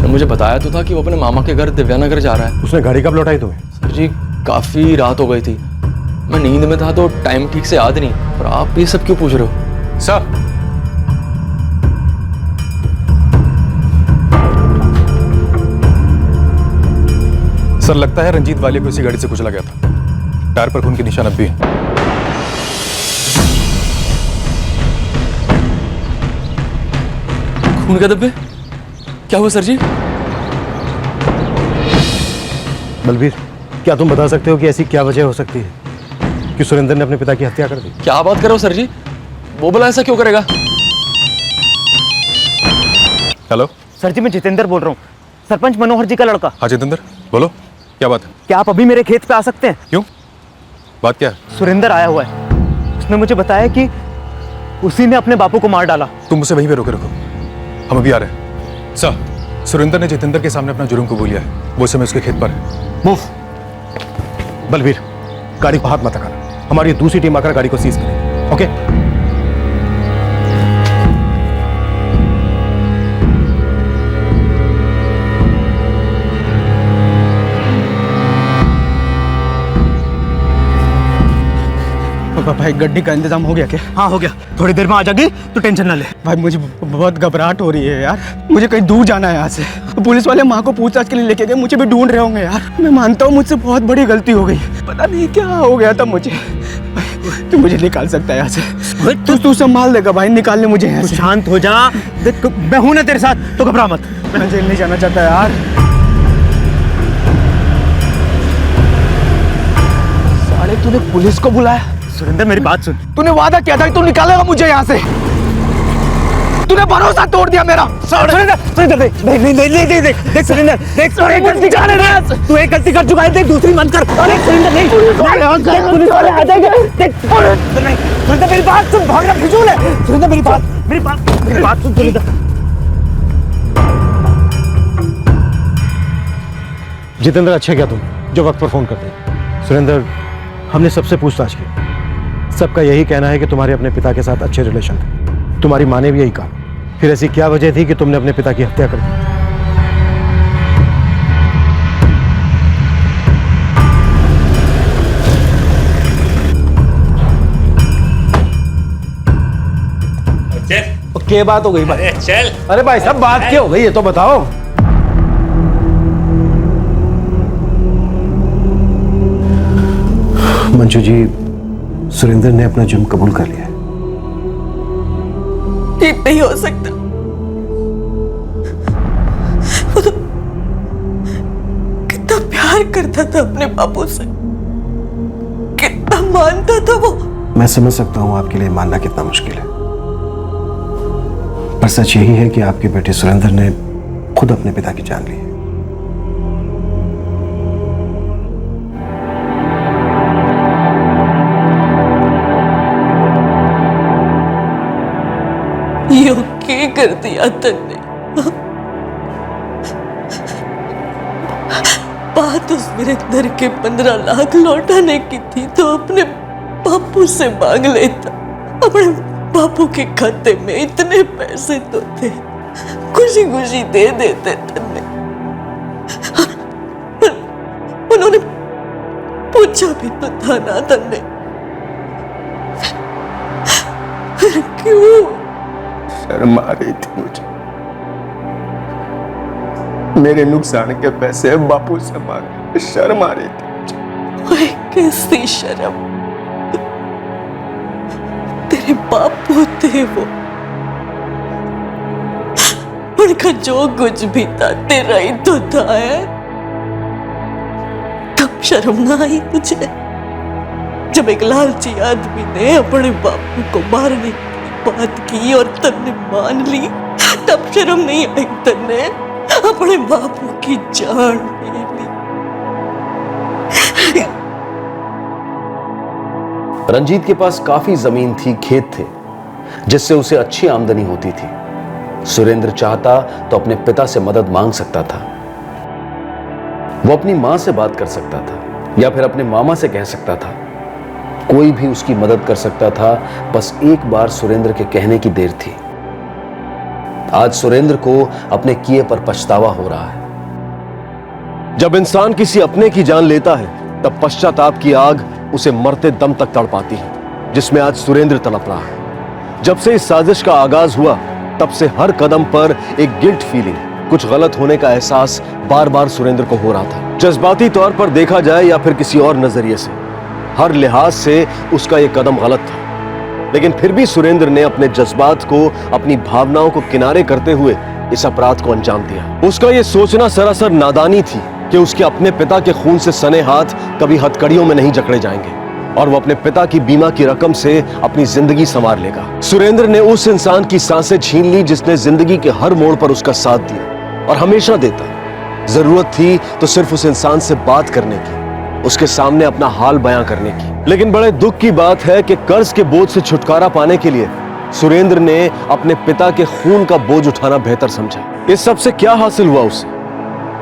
मुझे बताया तो था कि वो अपने मामा के घर दिव्यानगर जा रहा है। उसने गाड़ी कब लौटाई तुम्हें? सर जी, काफी रात हो गई थी, मैं नींद में था तो टाइम ठीक से याद नहीं। पर आप ये सब क्यों पूछ रहे हो? सर, सर लगता है रंजीत वाले को इसी गाड़ी से कुचला गया था। टायर पर खून के निशान अब भी हैं। खून के धब्बे? क्या हुआ सर जी? बलबीर, क्या तुम बता सकते हो कि ऐसी क्या वजह हो सकती है कि सुरेंद्र ने अपने पिता की हत्या कर दी? क्या बात कर रहे हो सर जी? वो भला ऐसा क्यों करेगा? हेलो सर जी, मैं जितेंद्र बोल रहा हूँ, सरपंच मनोहर जी का लड़का। हाँ जितेंद्र, बोलो, क्या बात है? क्या आप अभी मेरे खेत पे आ सकते हैं? क्यों, बात क्या है? सुरेंद्र आया हुआ है, उसने मुझे बताया कि उसी ने अपने बापू को मार डाला। तुम उसे वहीं पे रोके रखो, हम अभी आ रहे हैं। सर, सुरेंद्र ने जितेंद्र के सामने अपना जुर्म कबूल लिया है। वो समय उसके खेत पर है। मूव। बलबीर, गाड़ी को हाथ मत लगाना, हमारी दूसरी टीम आकर गाड़ी को सीज करेगी। ओके? भाई गड्डी का इंतजाम हो गया क्या? हाँ हो गया, थोड़ी देर में आ जाएगी, तो टेंशन ना ले। भाई मुझे बहुत घबराहट हो रही है यार, मुझे कहीं दूर जाना है यहाँ से। पुलिस वाले माँ को पूछताछ के लिए लेके गए, मुझे भी ढूंढ रहे होंगे यार। मैं मानता हूँ मुझसे बहुत बड़ी गलती हो गई, पता नहीं क्या हो गया था मुझे। तू मुझे निकाल सकता है यहाँ से? तू संभाल देगा भाई, निकाल ले मुझे यहाँ से। शांत हो जा, देख मैं हूं ना तेरे साथ, तो घबरा मत। मैं जेल नहीं जाना चाहता यार। साले तूने पुलिस को बुलाया? सुरेंद्र मेरी बात सुन, तूने वादा किया था कि तू निकालेगा मुझे यहाँ से, तूने भरोसा तोड़ दिया मेरा। सुरेंद्र देख देख सुरेंद्र, देख तू एक गलती कर चुका है, देख दूसरी मत कर। अरे सुरेंद्र नहीं, पुलिस वाले आ जाएंगे। देख सुरेंद्र मेरी बात सुन, भागना फिजूल है। सुरेंद्र मेरी बात सुन सुरेंद्र। जितेंद्र, अच्छा क्या तुम जो वक्त पर फोन करते? सुरेंद्र, हमने सबसे पूछताछ की, सबका यही कहना है कि तुम्हारे अपने पिता के साथ अच्छे रिलेशन थे। तुम्हारी माँ ने भी यही कहा। फिर ऐसी क्या वजह थी कि तुमने अपने पिता की हत्या कर दी? क्या बात हो गई भाई? चल। अरे भाई साहब, बात क्या हो गई ये तो बताओ। मंजू जी, सुरेंद्र ने अपना जुर्म कबूल कर लिया है। ये नहीं हो सकता। वो तो कितना प्यार करता था अपने बापू से, कितना मानता था वो। मैं समझ सकता हूं आपके लिए मानना कितना मुश्किल है, पर सच यही है कि आपके बेटे सुरेंद्र ने खुद अपने पिता की जान ली है। यो क्या कर दिया तन्ने? बात उस वीरेंद्र के 15 लाख लौटाने की थी तो अपने बापू से मांग लेता। अपने बापू के खाते में इतने पैसे तो थे, खुशी खुशी दे देते तन्ने। उन्होंने पूछा भी तो था ना तन्ने, फिर क्यों? शर्म आ रही थी मुझे। मेरे नुकसान के पैसे बापू से मांगे, शर्म आ रही थी। ओए कैसी शर्म? तेरे बापू थे वो, उनका जो कुछ भी था तेरा ही तो था। है तब शर्म ना आई तुझे जब एक लालची आदमी ने अपने बापू को मारने की बात की और तन्ने मान ली? तब शर्म नहीं आई तन्ने अपने बापू की जान ले ली? रंजीत के पास काफी जमीन थी, खेत थे, जिससे उसे अच्छी आमदनी होती थी। सुरेंद्र चाहता तो अपने पिता से मदद मांग सकता था, वो अपनी मां से बात कर सकता था या फिर अपने मामा से कह सकता था। कोई भी उसकी मदद कर सकता था, बस एक बार सुरेंद्र के कहने की देर थी। आज सुरेंद्र को अपने किए पर पछतावा हो रहा है। जब इंसान किसी अपने की जान लेता है तब पश्चाताप की आग उसे मरते दम तक तड़पाती है, जिसमें आज सुरेंद्र तड़प रहा है। जब से इस साजिश का आगाज हुआ तब से हर कदम पर एक गिल्ट फीलिंग, कुछ गलत होने का एहसास बार बार सुरेंद्र को हो रहा था। जज्बाती तौर पर देखा जाए या फिर किसी और नजरिए से, हर लिहाज से उसका यह कदम गलत था। लेकिन फिर भी सुरेंद्र ने अपने जज्बात को, अपनी भावनाओं को किनारे करते हुए इस अपराध को अंजाम दिया। उसका यह सोचना सरासर नादानी थी कि उसके अपने पिता के खून से सने हाथ कभी हथकड़ियों में नहीं जकड़े जाएंगे और वो अपने पिता की बीमा की रकम से अपनी जिंदगी संवार लेगा। सुरेंद्र ने उस इंसान की सांसें छीन ली जिसने जिंदगी के हर मोड़ पर उसका साथ दिया और हमेशा देता। जरूरत थी तो सिर्फ उस इंसान से बात करने की, उसके सामने अपना हाल बयां करने की। लेकिन बड़े दुख की बात है कि कर्ज के बोझ से छुटकारा पाने के लिए सुरेंद्र ने अपने पिता के खून का बोझ उठाना बेहतर समझा। इस सब से क्या हासिल हुआ उसे?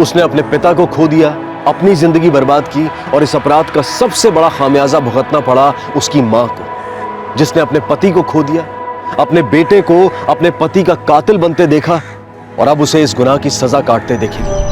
उसने अपने पिता को खो दिया, अपनी जिंदगी बर्बाद की और इस अपराध का सबसे बड़ा खामियाजा भुगतना पड़ा उसकी मां को, जिसने अपने पति को खो दिया, अपने बेटे को अपने पति का कातिल बनते देखा और अब उसे इस गुनाह की सजा काटते देखेगी।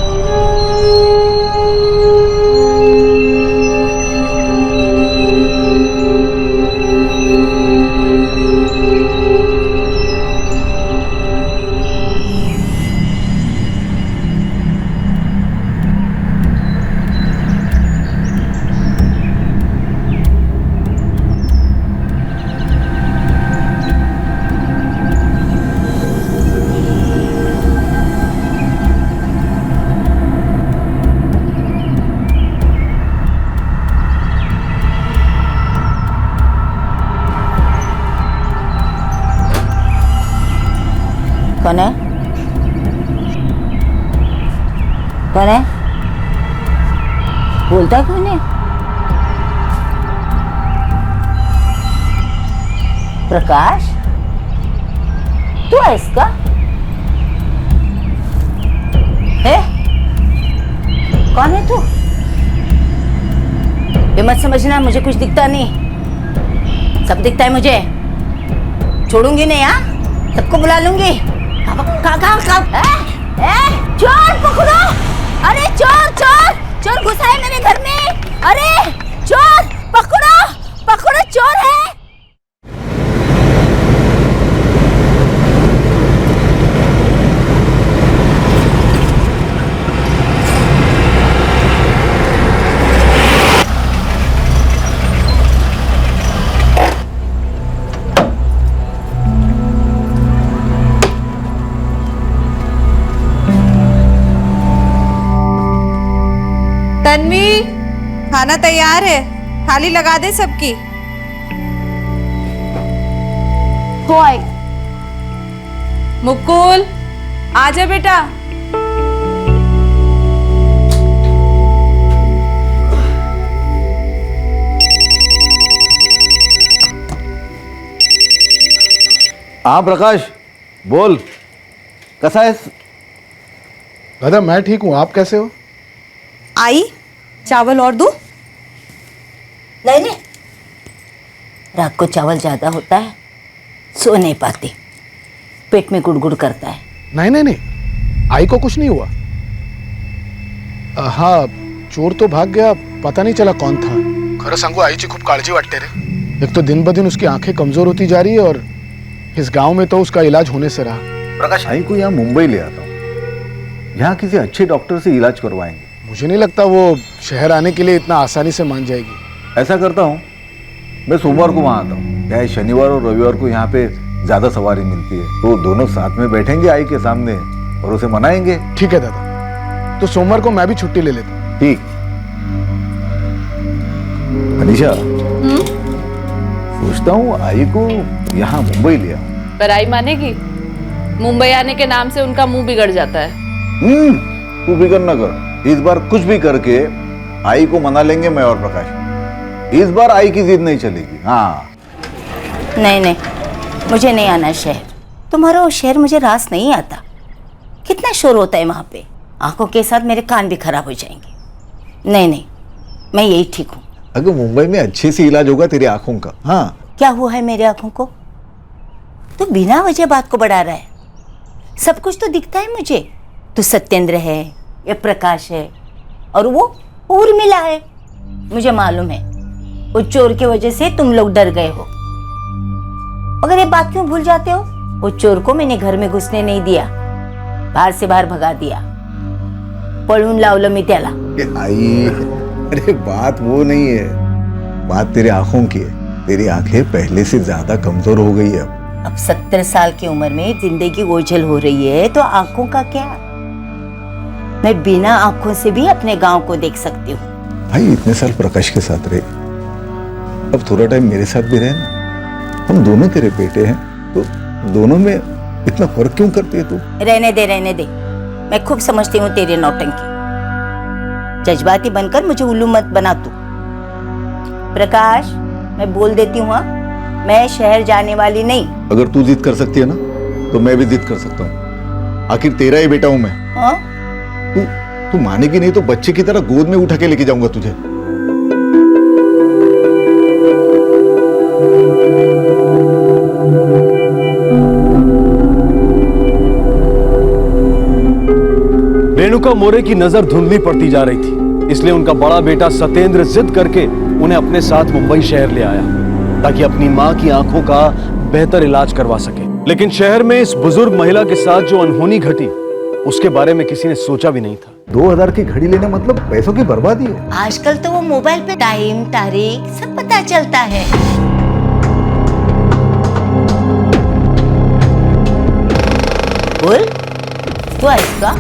कौन है? कौन है? बोलता कौन है? प्रकाश, तू है इसका? है? कौन है तू? ये मत समझना मुझे कुछ दिखता नहीं, सब दिखता है मुझे। छोड़ूंगी नहीं, हाँ? सबको बुला लूंगी। चोर पकड़ो! अरे चोर चोर चोर घुसा है मेरे घर में! अरे चोर पकड़ो पकड़ो, चोर है! तन्वी, खाना तैयार है, थाली लगा दे सबकी। हो आई। मुकुल, आजा बेटा। हाँ प्रकाश, बोल, कैसा है? दादा मैं ठीक हूँ, आप कैसे हो? आई, चावल और दूं? नहीं नहीं, रात को चावल ज्यादा होता है, सो नहीं पाती, पेट में गुड़गुड़ करता है। नहीं नहीं नहीं, आई को कुछ नहीं हुआ। हाँ, चोर तो भाग गया, पता नहीं चला कौन था। खरं सांगू आईची खूप काळजी वाटते रे। एक तो दिन ब दिन उसकी आंखें कमजोर होती जा रही है और इस गांव में तो उसका इलाज होने से रहा। प्रकाश, आई को यहाँ मुंबई ले आता हूँ, यहाँ किसी अच्छे डॉक्टर से इलाज करवाएंगे। मुझे नहीं लगता वो शहर आने के लिए इतना आसानी से मान जाएगी। ऐसा करता हूँ, मैं सोमवार को वहाँ आता हूँ। क्या है, शनिवार और रविवार को यहाँ पे ज्यादा सवारी मिलती है, तो दोनों साथ में बैठेंगे आई के सामने और उसे मनाएंगे। ठीक है दादा, तो सोमवार को मैं भी छुट्टी ले लेता हूँ। ठीक। अनीशा, सोचता हूँ आई को यहाँ मुंबई ले आऊं। पर आई मानेगी? मुंबई आने के नाम से उनका मुंह बिगड़ जाता है। तू फिक्र न कर, इस बार कुछ भी करके आई को मना लेंगे मैं और प्रकाश। इस बार आई की जिद नहीं चलेगी। हाँ नहीं नहीं, मुझे नहीं आना शहर। तुम्हारा वो शहर मुझे रास नहीं आता, कितना शोर होता है वहाँ पे, आंखों के साथ मेरे कान भी खराब हो जाएंगे। नहीं नहीं, मैं यही ठीक हूँ। अगर मुंबई में अच्छे से इलाज होगा तेरी आंखों का। हाँ, क्या हुआ है मेरी आंखों को? तो बिना वजह बात को बढ़ा रहा है। सब कुछ तो दिखता है मुझे। तो सत्येंद्र है, ये प्रकाश है, और वो उर्मिला है। मुझे मालूम है वो चोर की वजह से तुम लोग डर गए हो। मगर ये बात क्यों भूल जाते हो? वो चोर को मैंने घर में घुसने नहीं दिया, बाहर से बाहर भगा दिया। पळून लावलं मी त्याला। आई, अरे बात वो नहीं है, बात तेरे आंखों की है। तेरी आंखें पहले से ज्यादा कमजोर हो गई है अब 70 साल की उम्र में जिंदगी ओझल हो रही है, तो आंखों का क्या? मैं बिना आंखों से भी अपने गांव को देख सकती हूँ। भाई, इतने साल प्रकाश के साथ रहे, अब थोड़ा टाइम मेरे साथ भी रहे ना। हम दोनों तेरे बेटे हैं, तो दोनों में इतना फर्क क्यों करती है तू? रहने दे। मैं खूब समझती हूँ तेरी नौटंकी। जज्बाती बनकर मुझे उल्लू मत बना तू। प्रकाश, मैं बोल देती हूँ, मैं शहर जाने वाली नहीं। अगर तू जिद कर सकती है ना, तो मैं भी जिद कर सकता हूँ। आखिर तेरा ही बेटा हूं मैं। हाँ? तू मानेगी नहीं तो बच्चे की तरह गोद में उठा के लेके जाऊंगा तुझे। रेणुका मोरे की नजर धुंधली पड़ती जा रही थी, इसलिए उनका बड़ा बेटा सत्येंद्र जिद करके उन्हें अपने साथ मुंबई शहर ले आया ताकि अपनी मां की आंखों का बेहतर इलाज करवा सके। लेकिन शहर में इस बुजुर्ग महिला के साथ जो अनहोनी घटी, उसके बारे में किसी ने सोचा भी नहीं था। 2000 की घड़ी लेना मतलब पैसों की बर्बादी है। आजकल तो वो मोबाइल पे टाइम, तारीख सब पता चलता है। बोल, तू आइस का?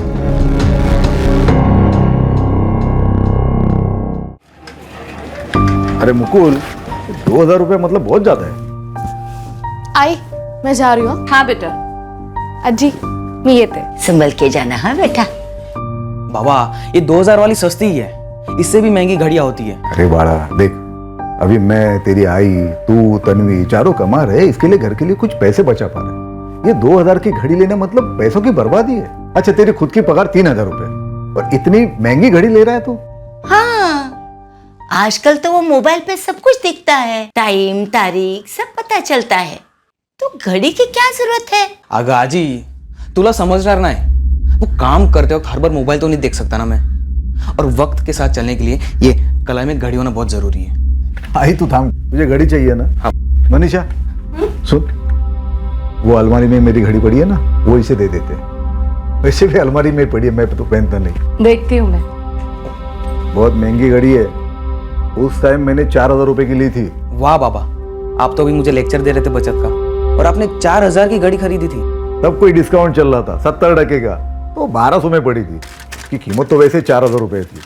अरे मुकुल, 2000 रुपए मतलब बहुत ज्यादा है। आई, मैं जा रही हूँ। हाँ बेटा। अजी, मैं ये थे। संभल के जाना। हाँ बेटा। बाबा, ये 2000 वाली सस्ती ही है, इससे भी महंगी घड़ियां होती है। अरे बाड़ा, देख, अभी मैं, तेरी आई, तू, तन्वी चारों कमा रहे, इसके लिए घर के लिए कुछ पैसे बचा पा रहे। ये 2000 की घड़ी लेना मतलब पैसों की बर्बादी है। अच्छा, तेरी खुद की पगार 3000 रुपए और इतनी महंगी घड़ी ले रहा है तू? हाँ, आजकल तो वो मोबाइल पे सब कुछ दिखता है, टाइम, तारीख सब पता चलता है, तो घड़ी की क्या जरूरत है? अगं आजी, तुला समजणार नाही, वो काम करते वक्त हर बार मोबाइल तो नहीं देख सकता ना मैं, और वक्त के साथ चलने के लिए ये क्लाइमेट घड़ी होना बहुत जरूरी है। आई तू थाम, तुझे घड़ी चाहिए ना? हाँ। मनीषा, सुन, वो अलमारी में मेरी घड़ी पड़ी है ना, वो इसे दे देते। वैसे भी अलमारी में पड़ी है, मैं तो पहनता नहीं। देखती हूँ मैं। बहुत महंगी घड़ी है, उस टाइम मैंने 4000 रुपए की ली थी। वाह बाबा, आप तो अभी मुझे लेक्चर दे रहे थे बचत का, और आपने 4000 की घड़ी खरीदी थी। तब कोई डिस्काउंट चल रहा था 70% का, तो 1200 में पड़ी थी। की कीमत तो वैसे 4000 रुपए थी।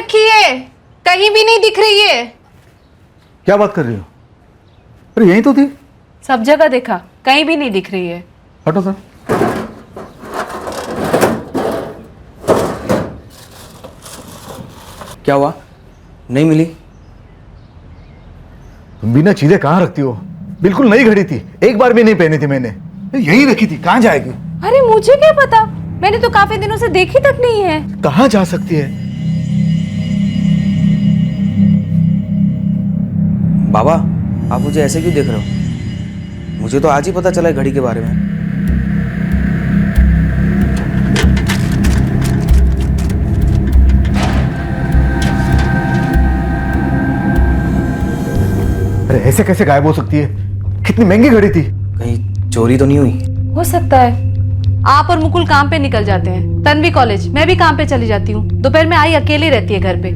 रखी है, कहीं भी नहीं दिख रही है। क्या बात कर रही हो? अरे यहीं तो थी। सब जगह देखा, कहीं भी नहीं दिख रही है। हटो सर। क्या हुआ? नहीं मिली? तुम बिना चीजें कहाँ रखती हो? बिल्कुल नई घड़ी थी, एक बार भी नहीं पहनी थी मैंने, यहीं रखी थी। कहाँ जाएगी? अरे मुझे क्या पता, मैंने तो काफी दिनों से देखी तक नहीं है। कहाँ जा सकती है? बाबा, आप मुझे ऐसे क्यों देख रहे हो? मुझे तो आज ही पता चला है घड़ी के बारे में। अरे ऐसे कैसे गायब हो सकती है? कितनी महंगी घड़ी थी। कहीं चोरी तो नहीं हुई? हो सकता है। आप और मुकुल काम पे निकल जाते हैं, तन्वी कॉलेज, मैं भी काम पे चली जाती हूँ। दोपहर में आई अकेली रहती है घर पे।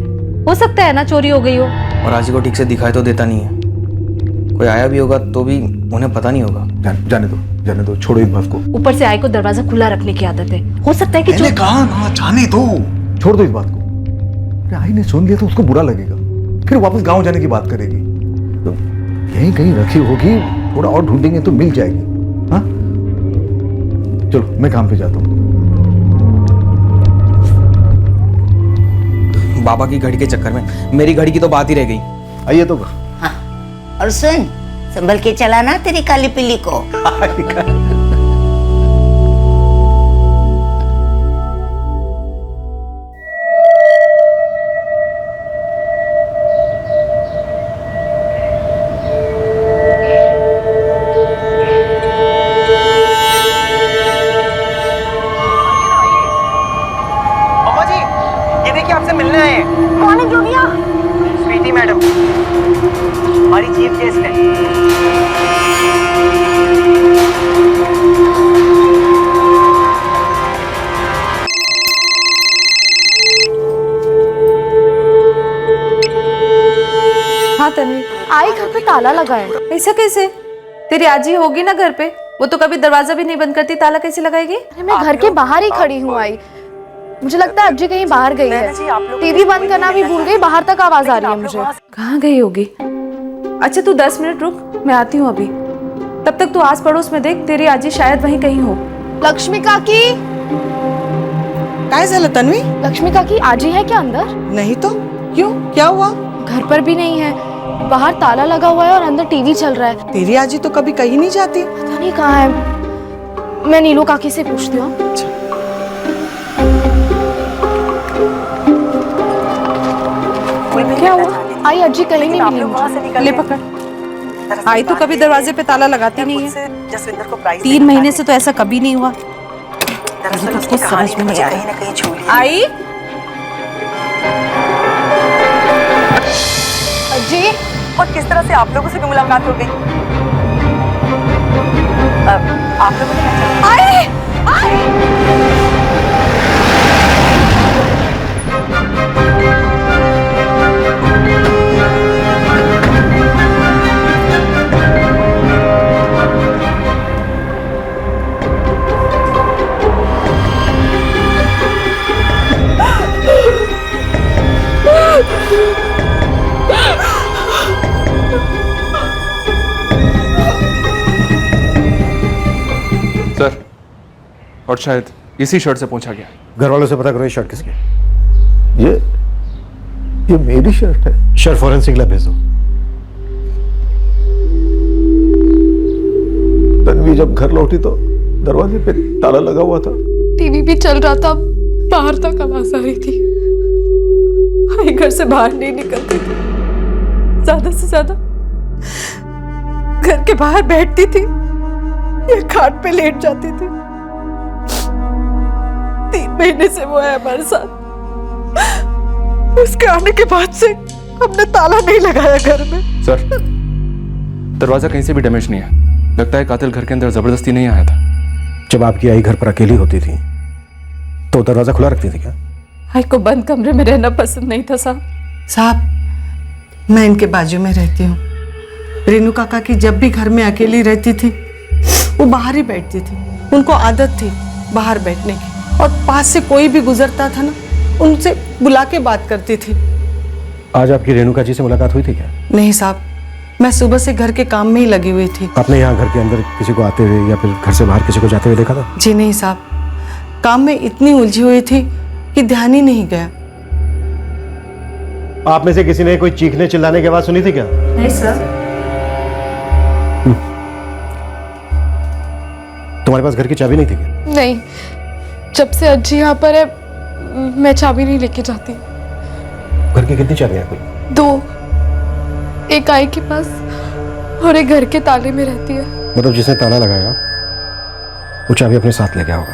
हो सकता है ना चोरी हो गई हो। और आज को ठीक से दिखाई तो देता नहीं है। कोई आया भी होगा तो भी उन्हें पता नहीं होगा। जाने दो, छोड़ो इस बात को। ऊपर से आई को दरवाजा खुला रखने की आदत है। हो सकता है कि मैंने कहा ना, जाने दो, छोड़ दो इस बात को। अरे आई ने सुन लिया तो उसको बुरा लगेगा, फिर वापस गांव जाने की बात करेगी। तो यहीं कहीं रखी होगी, थोड़ा और ढूंढेंगे तो मिल जाएगी। हाँ चलो मैं काम पे जाता हूँ। बाबा की घड़ी के चक्कर में मेरी घड़ी की तो बात ही रह गई। आइए तो। हाँ, और सुन, संभल के चलाना तेरी काली पिल्ली को। आपसे मिलने आए हैं। कौन है जूनिया? स्वीटी मैडम, हमारी चीफ गेस्ट है। हाँ तन्वी, आई घर पे ताला लगा है। ऐसा कैसे? तेरी आजी होगी ना घर पे, वो तो कभी दरवाजा भी नहीं बंद करती, ताला कैसे लगाएगी? अरे मैं घर के बाहर ही खड़ी हूँ आई। मुझे लगता है अज्जी कहीं बाहर गई है। टीवी बंद करना भी भूल गई, बाहर तक आवाज आ रही है मुझे। कहाँ गई होगी? अच्छा तू 10 मिनट रुक, मैं आती हूँ अभी। तब तक तू आस पड़ोस में देख, तेरी आजी शायद वहीं कहीं हो। लक्ष्मी काकी, काय झालं तन्वी? लक्ष्मी काकी आजी है क्या अंदर? नहीं तो क्यों, क्या हुआ? घर पर भी नहीं है, बाहर ताला लगा हुआ है और अंदर टीवी चल रहा है। तेरी आजी तो कभी कहीं नहीं जाती। पता नहीं कहाँ है, मैं नीलू काकी से पूछती हूँ। क्या हुआ? आई अज्जी कहीं नहीं मिली मुझे। ले पकड़। आई तो कभी दरवाजे पे ताला लगाती नहीं है। 3 महीने से तो ऐसा कभी नहीं हुआ। कुछ समझ में नहीं आया। आई अज्जी, और किस तरह से आप लोगों से भी मुलाकात हो गई? आप लोगों ने आई सर, और शायद इसी शर्ट से पूछा गया। घर वालों से पता करो ये शर्ट किसकी? ये मेरी शर्ट है। शर्ट फॉरेंसिक लैब भेजो। तन्वी जब घर लौटी तो दरवाजे पे ताला लगा हुआ था। टीवी भी चल रहा था, बाहर तक आवाज आ रही थी। आई घर से बाहर नहीं निकलती थी, ज्यादा से ज्यादा घर के बाहर बैठती थी या खाट पे लेट जाती थी। 3 महीने से वो है हमारे साथ। उसके आने के बाद से हमने ताला नहीं लगाया घर में। सर, दरवाजा कहीं से भी डैमेज नहीं है। लगता है कातिल घर के अंदर जबरदस्ती नहीं आया था। जब आपकी आई घर पर अकेली होती थी तो दरवाजा खुला रखती थी क्या? आई को बंद कमरे में रहना पसंद नहीं था साहब। साहब, मैं इनके बाजू में रहती हूँ। रेनू काका की जब भी घर में अकेली रहती थी वो बाहर ही बैठती थी। उनको आदत थी बाहर बैठने की, और पास से कोई भी गुजरता था ना, उनसे बुला के बात करती थी। आज आपकी रेणुका जी से मुलाकात हुई थी क्या? नहीं साहब, मैं सुबह से घर के काम में ही लगी हुई थी। आपने यहाँ घर के अंदर किसी को आते हुए या फिर घर से बाहर किसी को जाते हुए देखा था? जी नहीं साहब, काम में इतनी उलझी हुई थी कि ध्यान ही नहीं गया। आप में से किसी ने कोई चीखने चिल्लाने की आवाज सुनी थी क्या? नहीं सर। तुम्हारे पास घर की चाबी नहीं थी क्या? नहीं, जब से अज्जी यहाँ पर है मैं चाबी नहीं लेके जाती। घर की कितनी चाबियां हैं? 2, एक आई के पास और एक घर के ताले में रहती है। मतलब जिसने ताला लगाया वो चाबी अपने साथ ले गया होगा।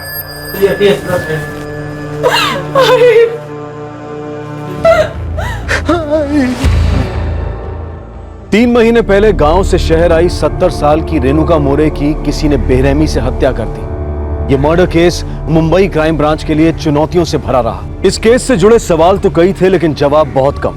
3 महीने पहले गांव से शहर आई 70 साल की रेणुका मोरे की किसी ने बेरहमी से हत्या कर दी। ये murder case Mumbai crime branch के लिए चुनौतियों से भरा रहा। इस केस से जुड़े सवाल तो कई थे लेकिन जवाब बहुत कम।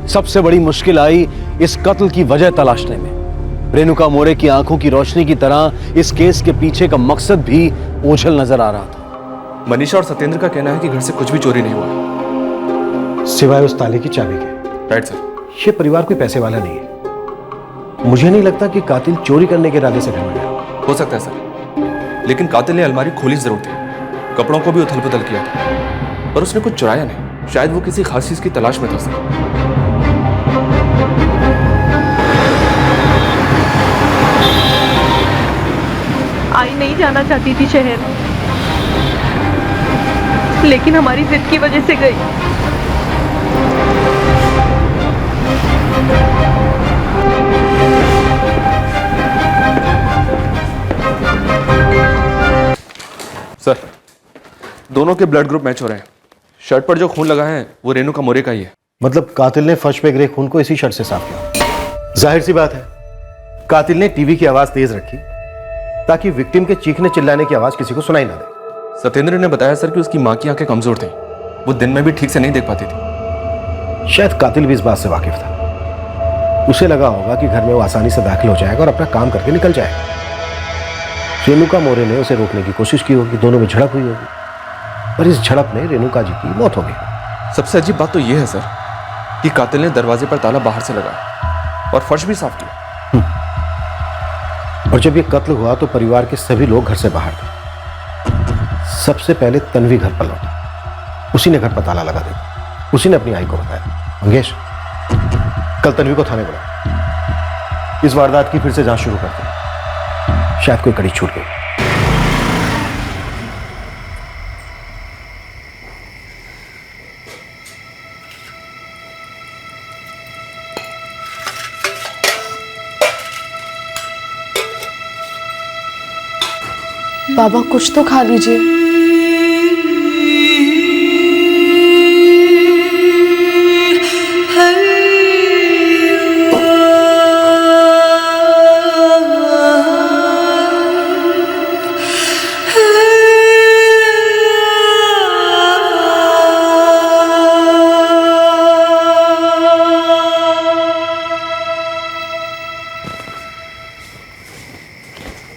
सबसे बड़ी मुश्किल आई इस कत्ल की वजह तलाशने में। रेणुका मोरे की आंखों की रोशनी की तरह इस केस के पीछे का मकसद भी ओझल नजर आ रहा था। मनीषा और सत्येंद्र का कहना है कि घर से कुछ भी चोरी नहीं हुआ, सिवाय उस ताले की चाबी के। Right sir. ये परिवार कोई पैसे वाला नहीं है। मुझे नहीं लगता कि कातिल चोरी करने के इरादे से घर में गया। हो सकता है सर, लेकिन कातिल ने अलमारी खोली जरूर थी, कपड़ों को भी उथल पुथल किया था, पर उसने कुछ चुराया नहीं। शायद वो किसी खास चीज की तलाश में था सर। आई नहीं जाना चाहती थी शहर, लेकिन हमारी जिद की वजह से गई। सर, दोनों के ब्लड ग्रुप मैच हो रहे हैं। शर्ट पर जो खून लगा है वो रेणुका मोरे का ही है। मतलब कातिल ने फर्श पे गिरे खून को इसी शर्ट से साफ किया। जाहिर सी बात है, कातिल ने टीवी की आवाज तेज रखी ताकि विक्टिम के चीखने चिल्लाने की आवाज किसी को सुनाई ना दे। सत्येंद्र ने बताया सर कि उसकी मां की आंखें कमजोर थी, वो दिन में भी ठीक से नहीं देख पाती थी। शायद कातिल भी इस बात से वाकिफ था। उसे लगा होगा कि घर में वो आसानी से दाखिल हो जाएगा और अपना काम करके निकल जाएगा। रेणुका मोरे ने उसे रोकने की कोशिश की होगी, दोनों में झड़प हुई होगी, पर इस झड़प में रेणुका जी की मौत हो गई। सबसे अजीब बात तो यह है सर कि कातिल ने दरवाजे पर ताला बाहर से लगाया और फर्श भी साफ किया। और जब यह कत्ल हुआ तो परिवार के सभी लोग घर से बाहर थे। सबसे पहले तन्वी घर पर लौटी, उसी ने घर पर ताला लगा दिया। उसी ने अपनी आई को बताया। मंगेश, कल तन्वी को थाने बुलाओ। इस वारदात की फिर से जांच शुरू करते हैं, शायद कोई कड़ी छूट गई। बाबा कुछ तो खा लीजिए।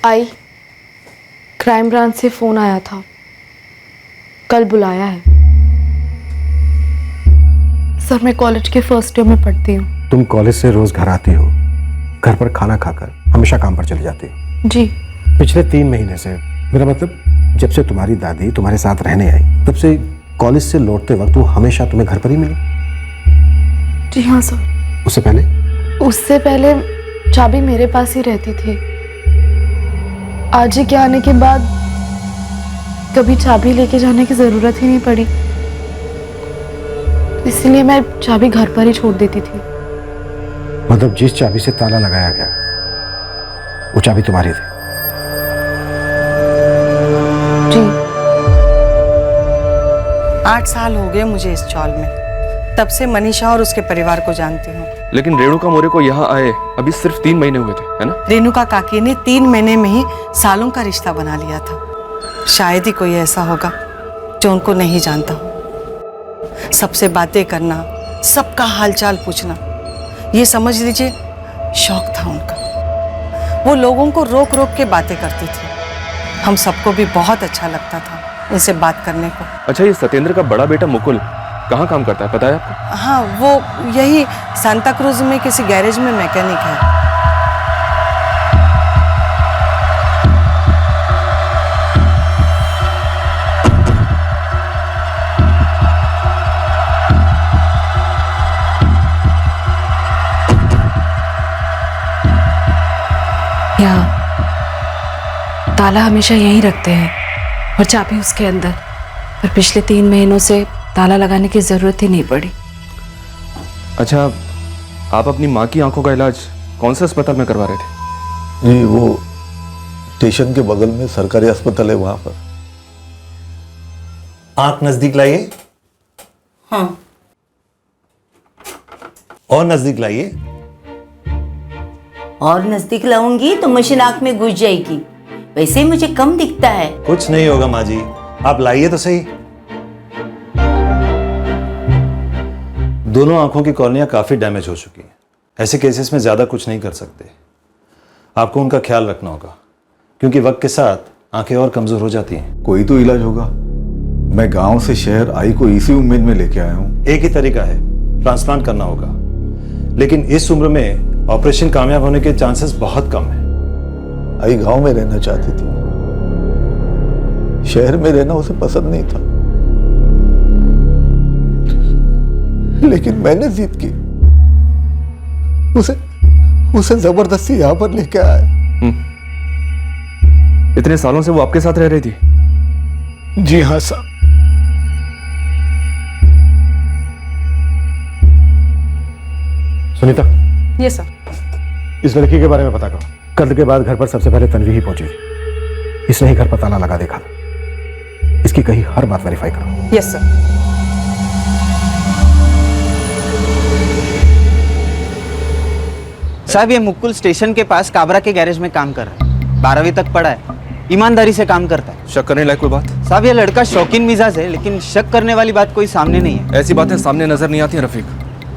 आई, क्राइम ब्रांच से फोन आया था, कल बुलाया है। सर, मैं कॉलेज के फर्स्ट ईयर में पढ़ती हूँ। तुम कॉलेज से रोज घर आती हो, घर पर खाना खाकर हमेशा काम पर चली जाती हो। जी। पिछले 3 महीने से, मेरा मतलब जब से तुम्हारी दादी तुम्हारे साथ रहने आई, तब से कॉलेज से लौटते वक्त वो हमेशा तुम्हें घर पर ही मिली? जी हाँ सर। उससे पहले? उससे पहले चाबी मेरे पास ही रहती थी। आज ही के आने के बाद कभी चाबी लेके जाने की जरूरत ही नहीं पड़ी, इसलिए मैं चाबी घर पर ही छोड़ देती थी। मतलब जिस चाबी से ताला लगाया गया वो चाबी तुम्हारी थी? जी। 8 साल हो गए मुझे इस चौल में, तब से मनीषा और उसके परिवार को जानती हूँ। लेकिन रेणुका मोरे को यहाँ आए अभी सिर्फ 3 महीने हुए थे, है ना? रेणुका काकी ने 3 महीने में ही सालों का रिश्ता बना लिया था। शायद ही कोई ऐसा होगा जो उनको नहीं जानता हो। सबसे बातें करना, सबका हालचाल पूछना, ये समझ लीजिए शौक था उनका। वो लोगों को रोक रोक के बातें करती थी। हम सबको भी बहुत अच्छा लगता था इनसे बात करने को। अच्छा, ये सत्येंद्र का बड़ा बेटा मुकुल कहाँ काम करता है, पता है आपको? हाँ, वो यही सांता क्रूज में किसी गैरेज में मैकेनिक है। यहाँ ताला हमेशा यहीं रखते हैं और चाबी उसके अंदर, पर पिछले 3 महीनों से ताला लगाने की जरूरत ही नहीं पड़ी। अच्छा, आप अपनी माँ की आंखों का इलाज कौन से अस्पताल में करवा रहे थे? जी वो स्टेशन के बगल में सरकारी अस्पताल है, वहां पर। आंख नजदीक लाइए। हाँ। और नजदीक लाइए। और नजदीक लाऊंगी तो मशीन आंख में घुस जाएगी, वैसे ही मुझे कम दिखता है। कुछ नहीं होगा माँ जी, आप लाइए तो सही। दोनों आंखों की कॉर्निया काफी डैमेज हो चुकी है। ऐसे केसेस में ज्यादा कुछ नहीं कर सकते। आपको उनका ख्याल रखना होगा, क्योंकि वक्त के साथ आंखें और कमजोर हो जाती हैं। कोई तो इलाज होगा। मैं गांव से शहर आई को इसी उम्मीद में लेके आया हूँ। एक ही तरीका है, ट्रांसप्लांट करना होगा, लेकिन इस उम्र में ऑपरेशन कामयाब होने के चांसेस बहुत कम है। आई गांव में रहना चाहती थी, शहर में रहना उसे पसंद नहीं था, लेकिन मैंने जिद की, उसे जबरदस्ती यहां पर लेके आया। इतने सालों से वो आपके साथ रह रही थी? जी हाँ साहब। सुनीता। ये सर। इस लड़की के बारे में पता करो। कल के बाद घर पर सबसे पहले तन्वी ही पहुंची थी। इसने ही घर पर ताला लगा देखा था। इसकी कही हर बात वेरीफाई करो। Yes sir. साहब ये मुक्कुल स्टेशन के पास काबरा के गैरेज में काम कर रहा है, 12वीं तक पढ़ा है, ईमानदारी से काम करता है। शक करने लायक कोई बात? साहब ये लड़का शौकीन मिजाज है, लेकिन शक करने वाली बात कोई सामने नहीं है। ऐसी बातें सामने नजर नहीं आती हैं रफीक,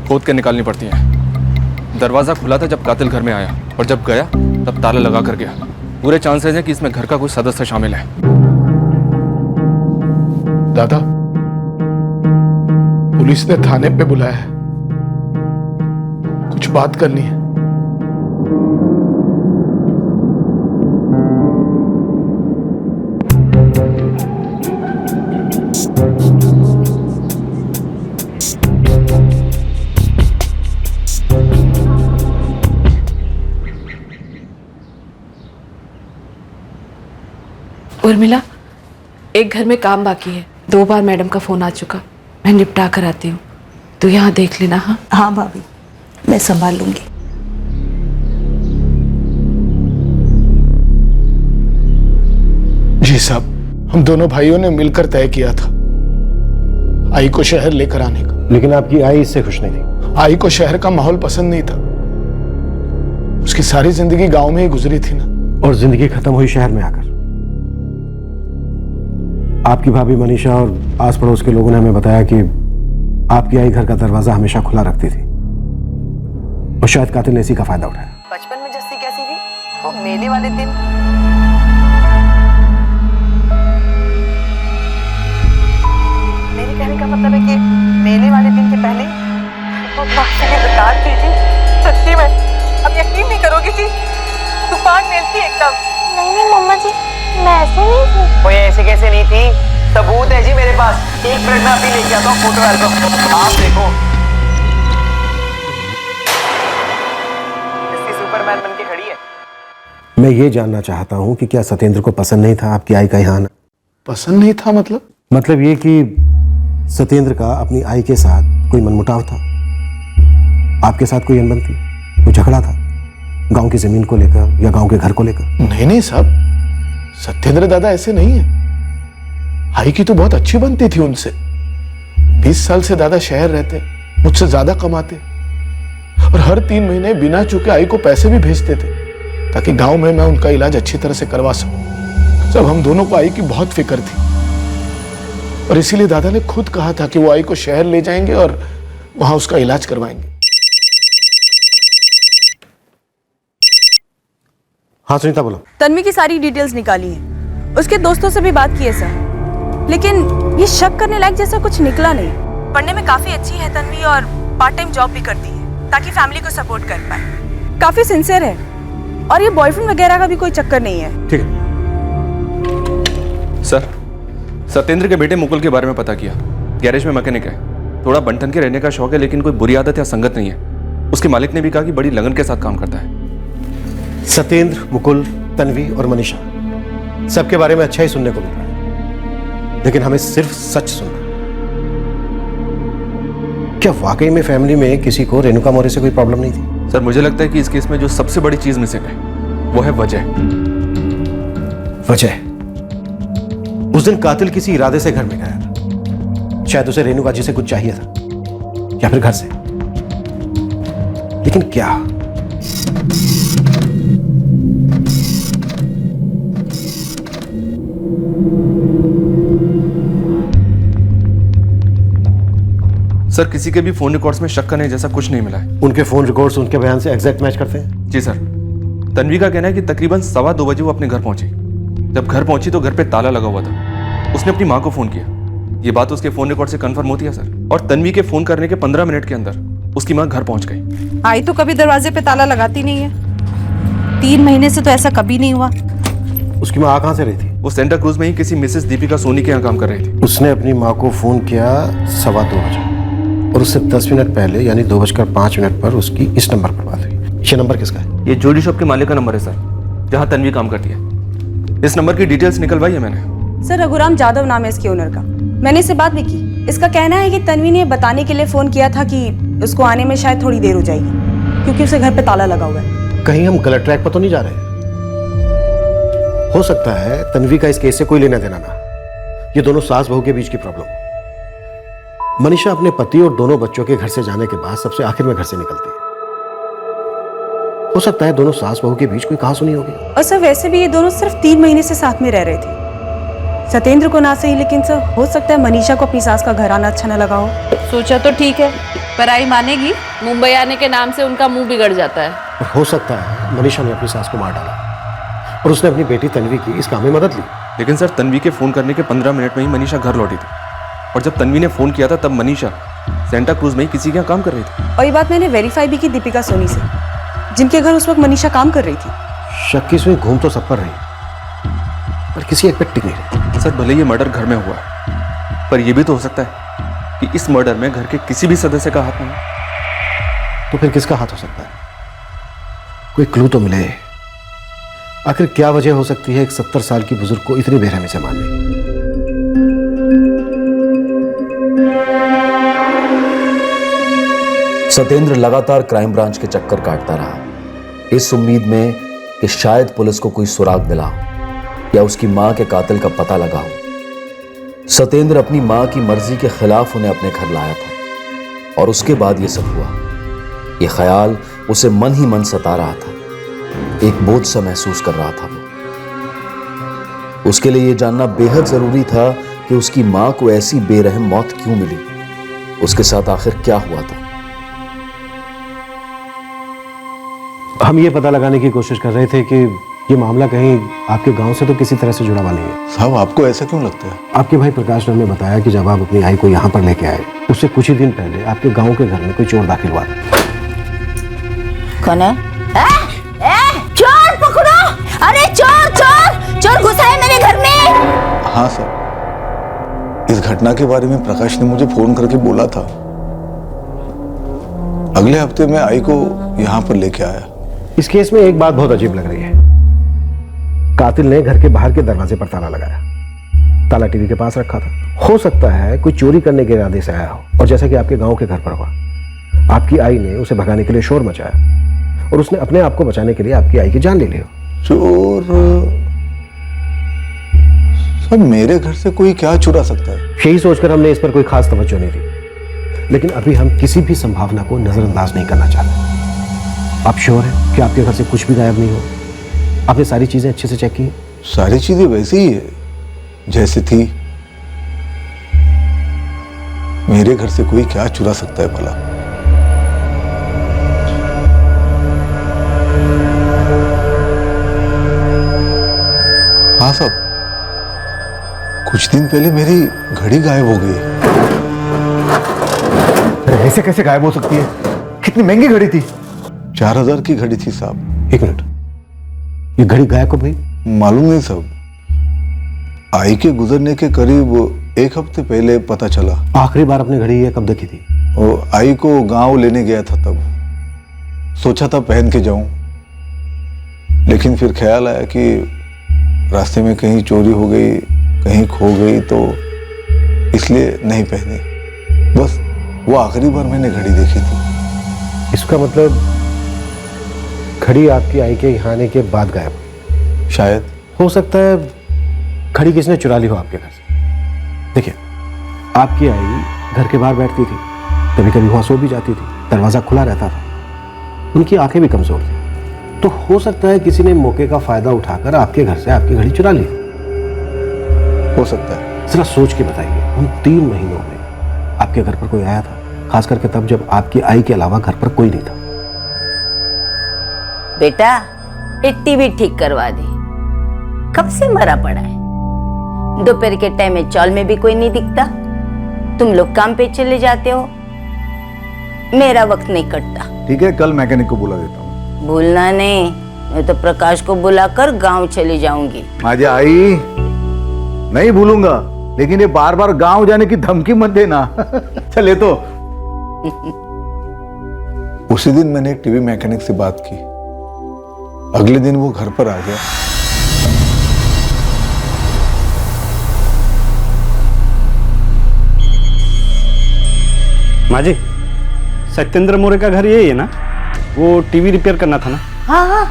खोद के निकालनी पड़ती हैं। दरवाजा खुला था जब कातिल घर में आया, और जब गया तब ताला लगा कर गया। पूरे चांसेस हैं कि इसमें घर का कोई सदस्य शामिल है। दादा, पुलिस ने थाने पे बुलाया है, कुछ बात करनी है। उर्मिला, एक घर में काम बाकी है, 2 बार मैडम का फोन आ चुका, मैं निपटा कर आती हूँ, तू यहाँ देख लेना। हाँ हाँ भाभी, मैं संभाल लूंगी। जी साहब, हम दोनों भाइयों ने मिलकर तय किया था आई को शहर लेकर आने का। लेकिन आपकी आई इससे खुश नहीं थी। आई को शहर का माहौल पसंद नहीं था, उसकी सारी जिंदगी गांव में ही गुजरी थी ना। और जिंदगी खत्म हुई शहर में आकर। आपकी भाभी मनीषा और आस पड़ोस के लोगों ने हमें बताया कि आपकी आई घर का दरवाजा हमेशा खुला रखती थी, और शायद कातिल ने इसी का फायदा उठाया। बचपन में जस्ती कैसी थी, वो मेले वाले दिन मेरे कहने का मतलब है कि मेले वाले दिन के पहले वो बादशाह की दुकान थी जी। सच्ची में अब यकीन नहीं करोगी जी, तूफान मेल थी एकदम। नहीं मम्मा जी, मैं ऐसे नहीं थी। कोई ऐसे कैसे नहीं थी, सबूत है जी मेरे पास। 1 मिनट में अभी लेके आता हूँ फोटो एल्बम, आप देखो। इसकी सुपरमैन बन के खड़ी है। मैं ये जानना चाहता हूँ कि क्या सत्येंद्र को पसंद नहीं था आपकी आई का यहाँ आना? पसंद नहीं था मतलब? मतलब ये कि सत्येंद्र का अपनी आई के साथ कोई मनमुटाव था, आपके साथ कोई अनबन थी, कोई झगड़ा था गांव की जमीन को लेकर या गांव के घर को लेकर? नहीं साहब, सत्येंद्र दादा ऐसे नहीं है। आई की तो बहुत अच्छी बनती थी उनसे। 20 साल से दादा शहर रहते, मुझसे ज्यादा कमाते, और हर 3 महीने बिना चुके आई को पैसे भी भेजते थे, ताकि गांव में मैं उनका इलाज अच्छी तरह से करवा सकूं। सब हम दोनों को आई की बहुत फिक्र थी, और इसीलिए दादा ने खुद कहा था कि वो आई को शहर ले जाएंगे और वहां उसका इलाज करवाएंगे। हाँ सुनीता बोलो। तन्वी की सारी डिटेल्स निकाली हैं, उसके दोस्तों से भी बात की है सर, लेकिन ये शक करने लायक जैसा कुछ निकला नहीं। पढ़ने में काफी अच्छी है तन्वी और पार्ट टाइम जॉब भी करती है ताकि फैमिली को सपोर्ट कर पाए। काफी सिंसियर है और ये बॉयफ्रेंड वगैरह का भी कोई चक्कर नहीं है। ठीक है सर, सत्येंद्र के बेटे मुकुल के बारे में पता किया। गैरेज में मैकेनिक है, थोड़ा बनठन के रहने का शौक है, लेकिन कोई बुरी आदत या संगत नहीं है। उसके मालिक ने भी कहा कि बड़ी लगन के साथ काम करता है। सत्येंद्र, मुकुल, तन्वी और मनीषा सबके बारे में अच्छा ही सुनने को मिल रहा है, लेकिन हमें सिर्फ सच सुनना। क्या वाकई में फैमिली में किसी को रेणुका मौर्य से कोई प्रॉब्लम नहीं थी? सर मुझे लगता है कि इस केस में जो सबसे बड़ी चीज मिसिंग है वो है वजह। वजह? उस दिन कातिल किसी इरादे से घर में गया था। शायद उसे रेणुका जी से कुछ चाहिए था या फिर घर से, लेकिन क्या? सर किसी के भी फोन रिकॉर्ड्स में शक करने जैसा कुछ नहीं मिला है। उनके फोन रिकॉर्ड्स उनके बयान से एग्जैक्ट मैच करते हैं? जी सर। तन्वी का कहना है कि तकरीबन 2:15 बजे वो अपने घर पहुंची। जब घर पहुंची तो घर पे ताला लगा हुआ था। उसने अपनी मां को फोन किया। ये बात उसके फोन रिकॉर्ड से कंफर्म होती है सर। और तन्वी के फोन करने के 15 मिनट के अंदर उसकी मां घर पहुंच गई। आई तो कभी दरवाजे पे ताला लगाती नहीं है। 3 महीने से तो ऐसा कभी नहीं हुआ। उसकी मां कहां से रही थी? वो सेंटा क्रूज में ही किसी मिसेस दीपिका सोनी के यहाँ काम कर रही थी। उसने अपनी मां को फोन किया 2:15 बजे और उससे 10 मिनट पहले यानी 2:05 पर उसकी इस नंबर पर बात हुई। ये नंबर किसका है? ये ज्वेलरी शॉप के मालिक का नंबर है सर, जहाँ तन्वी काम करती है। इस नंबर की डिटेल्स निकलवाई है मैंने। सर रघुराम जाधव नाम है इसके ओनर का। मैंने इससे बात भी की। इसका कहना है कि तन्वी ने बताने के लिए फोन किया था कि उसको आने में शायद थोड़ी देर हो जाएगी क्योंकि उसे घर पे ताला लगा हुआ है। कहीं हम गलत ट्रैक पर तो नहीं जा रहे? हो सकता है तन्वी का इस केस से कोई लेना देना ना, ये दोनों सास बहू के बीच की प्रॉब्लम हो। मनीषा अपने पति और दोनों बच्चों के घर से जाने के बाद सबसे आखिर में घर से निकलती है। हो सकता है दोनों सास बहू के बीच कोई कहासुनी होगी। और सर वैसे भी ये दोनों सिर्फ 3 महीने से साथ में रह रहे थे। सत्येंद्र को ना सही, लेकिन सर हो सकता है मनीषा को अपनी सास का घर आना अच्छा न लगा हो। सोचा तो ठीक है, पर आई मानेगी? मुंबई आने के नाम से उनका मुंह बिगड़ जाता है। और हो सकता है मनीषा ने अपनी सास को मार डाला और उसने अपनी बेटी तन्वी की इस काम में मदद ली। लेकिन सर तन्वी के फोन करने के 15 मिनट में ही मनीषा घर लौटी थी और जब तन्वी ने फोन किया था तब मनीषा सेंटा क्रूज में ही किसी के यहाँ काम कर रही थी। और ये बात मैंने वेरीफाई भी की दीपिका सोनी से, जिनके घर उस वक्त मनीषा काम कर रही थी। शक की सुई घूम तो सब पर रही पर किसी एक पे टिक नहीं रही। सर भले ये मर्डर घर में हुआ है, पर यह भी तो हो सकता है कि इस मर्डर में घर के किसी भी सदस्य का हाथ नहीं है। तो फिर किसका हाथ हो सकता है? कोई क्लू तो मिले। आखिर क्या वजह हो सकती है एक 70 साल की बुजुर्ग को इतनी बेरहमी से मारने की? सत्येंद्र लगातार क्राइम ब्रांच के चक्कर काटता रहा, इस उम्मीद में कि शायद पुलिस को कोई सुराग मिला हो या उसकी मां के कातिल का पता लगा हो। सत्येंद्र अपनी मां की मर्जी के खिलाफ उन्हें अपने घर लाया था और उसके बाद यह सब हुआ। यह ख्याल उसे मन ही मन सता रहा था। एक बोझ सा महसूस कर रहा था वो। उसके लिए यह जानना बेहद जरूरी था कि उसकी मां को ऐसी बेरहम मौत क्यों मिली, उसके साथ आखिर क्या हुआ था। हम ये पता लगाने की कोशिश कर रहे थे कि ये मामला कहीं आपके गांव से तो किसी तरह से जुड़ा हुआ नहीं है। साहब आपको ऐसा क्यों लगता है? आपके भाई प्रकाश ने हमें बताया कि जब आप अपनी आई को यहाँ पर लेके आए उससे कुछ ही दिन पहले आपके गांव के घर में कोई चोर दाखिल हुआ था। कौन है? चोर पकड़ो! अरे चोर चोर चोर घुसा है मेरे घर में। हाँ सर, इस घटना के बारे में प्रकाश ने मुझे फोन करके बोला था। अगले हफ्ते में आई को यहाँ पर लेके आया। इस केस में एक बात बहुत अजीब लग रही है। कातिल ने घर के बाहर के दरवाजे पर ताला लगाया, ताला टीवी के पास रखा था। हो सकता है कोई चोरी करने के इरादे से आया हो और जैसा कि आपके गांव के घर पर हुआ, आपकी आई ने उसे भगाने के लिए शोर मचाया और उसने अपने आप को बचाने के लिए आपकी आई की जान ले ली हो। चोर सर मेरे घर से कोई क्या चुरा सकता है? यही सोचकर हमने इस पर कोई खास तवज्जो नहीं दी, लेकिन अभी हम किसी भी संभावना को नजरअंदाज नहीं करना चाहते। आप श्योर हैं कि आपके घर से कुछ भी गायब नहीं हो? आपने सारी चीजें अच्छे से चेक की? सारी चीजें वैसी ही है जैसे थी। मेरे घर से कोई क्या चुरा सकता है भला? हाँ साहब, कुछ दिन पहले मेरी घड़ी गायब हो गई। अरे ऐसे कैसे गायब हो सकती है? कितनी महंगी घड़ी थी? 4000 की घड़ी थी साहब। 1 मिनट, ये घड़ी गायब कब हुई? मालूम नहीं साहब, आई के गुजरने के करीब 1 हफ्ते पहले पता चला। आखिरी बार अपनी घड़ी ये कब देखी थी? और आई को गांव लेने गया था, तब सोचा था पहन के जाऊं, लेकिन फिर ख्याल आया कि रास्ते में कहीं चोरी हो गई, कहीं खो गई, तो इसलिए नहीं पहनी। बस वो आखिरी बार मैंने घड़ी देखी थी। इसका मतलब घड़ी आपकी आई के यहाँ आने के बाद गायब हुई? शायद। हो सकता है घड़ी किसने चुरा ली हो आपके घर से। देखिए, आपकी आई घर के बाहर बैठती थी, कभी कभी वहां सो भी जाती थी, दरवाजा खुला रहता था, उनकी आंखें भी कमजोर थी, तो हो सकता है किसी ने मौके का फायदा उठाकर आपके घर से आपकी घड़ी चुरा ली हो सकता है। जरा सोच के बताइए, उन 3 महीनों में आपके घर पर कोई आया था? खास करके तब जब आपकी आई के अलावा घर पर कोई नहीं था। बेटा, एक टीवी ठीक करवा दे, कब से मरा पड़ा है। दोपहर के टाइम में चौल में भी कोई नहीं दिखता, तुम लोग काम पे चले जाते हो, मेरा वक्त नहीं कटता। ठीक है, कल मैकेनिक को बुला देता हूँ। भूलना नहीं, मैं तो प्रकाश को बुलाकर गांव चली जाऊंगी। आज आई नहीं भूलूंगा, लेकिन ये बार बार गांव जाने की धमकी मत देना। चले तो। उसी दिन मैंने एक टीवी मैकेनिक से बात की, अगले दिन वो घर पर आ गया। माँ जी, सत्येंद्र मोरे का घर यही है ना? वो टीवी रिपेयर करना था ना? हाँ हाँ,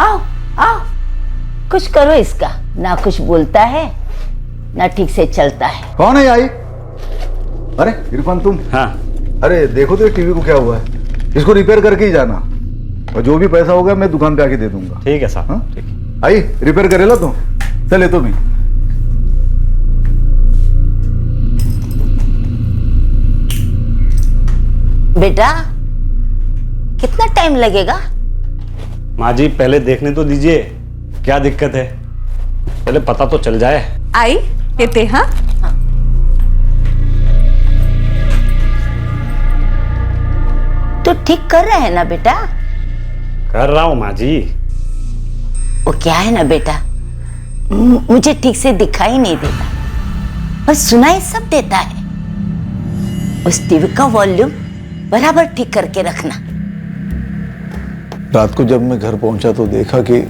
आओ आओ, कुछ करो इसका, ना कुछ बोलता है ना ठीक से चलता है। कौन है आई? अरे इरफान तुम? हाँ। अरे देखो तो टीवी को क्या हुआ है, इसको रिपेयर करके ही जाना, और जो भी पैसा होगा मैं दुकान पे आके दे दूंगा। ठीक है साहब। हाँ? आई रिपेयर करेला तो चले तो भी। बेटा, कितना टाइम लगेगा? माँ जी, पहले देखने तो दीजिए क्या दिक्कत है, पहले पता तो चल जाए। आई इते हाँ, तो ठीक कर रहे हैं ना बेटा? कर रहा हूँ माँ जी। वो क्या है ना बेटा, मुझे ठीक से दिखाई नहीं देता, बस सुनाई सब देता है। उस टीवी का वॉल्यूम बराबर ठीक करके रखना। रात को जब मैं घर पहुंचा तो देखा कि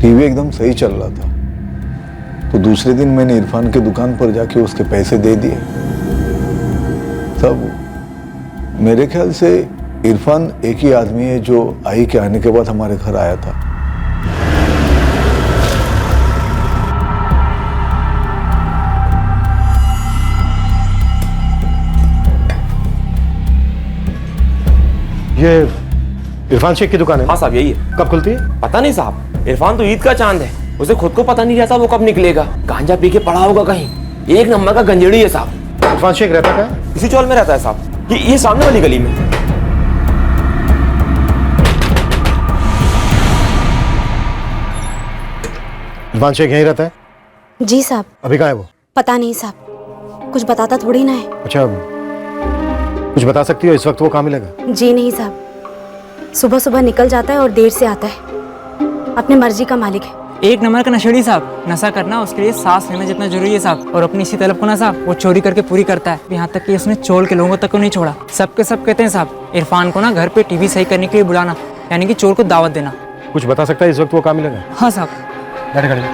टीवी एकदम सही चल रहा था, तो दूसरे दिन मैंने इरफान के दुकान पर जाके उसके पैसे दे दिए। सब मेरे ख्याल से इरफान एक ही आदमी है जो आई के आने के बाद हमारे घर आया था। ये इरफान शेख की दुकान है? हाँ साहब, यही है। कब खुलती है? पता नहीं साहब, इरफान तो ईद का चांद है, उसे खुद को पता नहीं रहता वो कब निकलेगा। गांजा पी के पड़ा होगा कहीं, 1 नंबर का गंजेड़ी है साहब। इरफान शेख रहता है? इसी चौल में रहता है साहब, ये सामने वाली गली में। इरफान शेख यहीं रहता है? जी साहब। अभी कहाँ है वो? पता नहीं साहब, कुछ बताता थोड़ी ना है। अच्छा, कुछ बता सकती हो इस वक्त वो कहाँ मिलेगा? जी नहीं साहब, सुबह सुबह निकल जाता है और देर से आता है, अपने मर्जी का मालिक है। 1 नंबर का नशेड़ी साहब। नशा करना उसके लिए सांस लेना जितना जरूरी है साहब, और अपनी इसी तलब को ना साहब वो चोरी करके पूरी करता है। यहाँ तक कि उसने चोल के लोगों तक को नहीं छोड़ा। सबके सब कहते हैं साहब, इरफान को ना घर पे टीवी सही करने के लिए बुलाना, यानी कि चोर को दावत देना। कुछ बता सकता है इस वक्त वो कहाँ मिलेगा? हाँ साहब। बैठ गाड़ी में।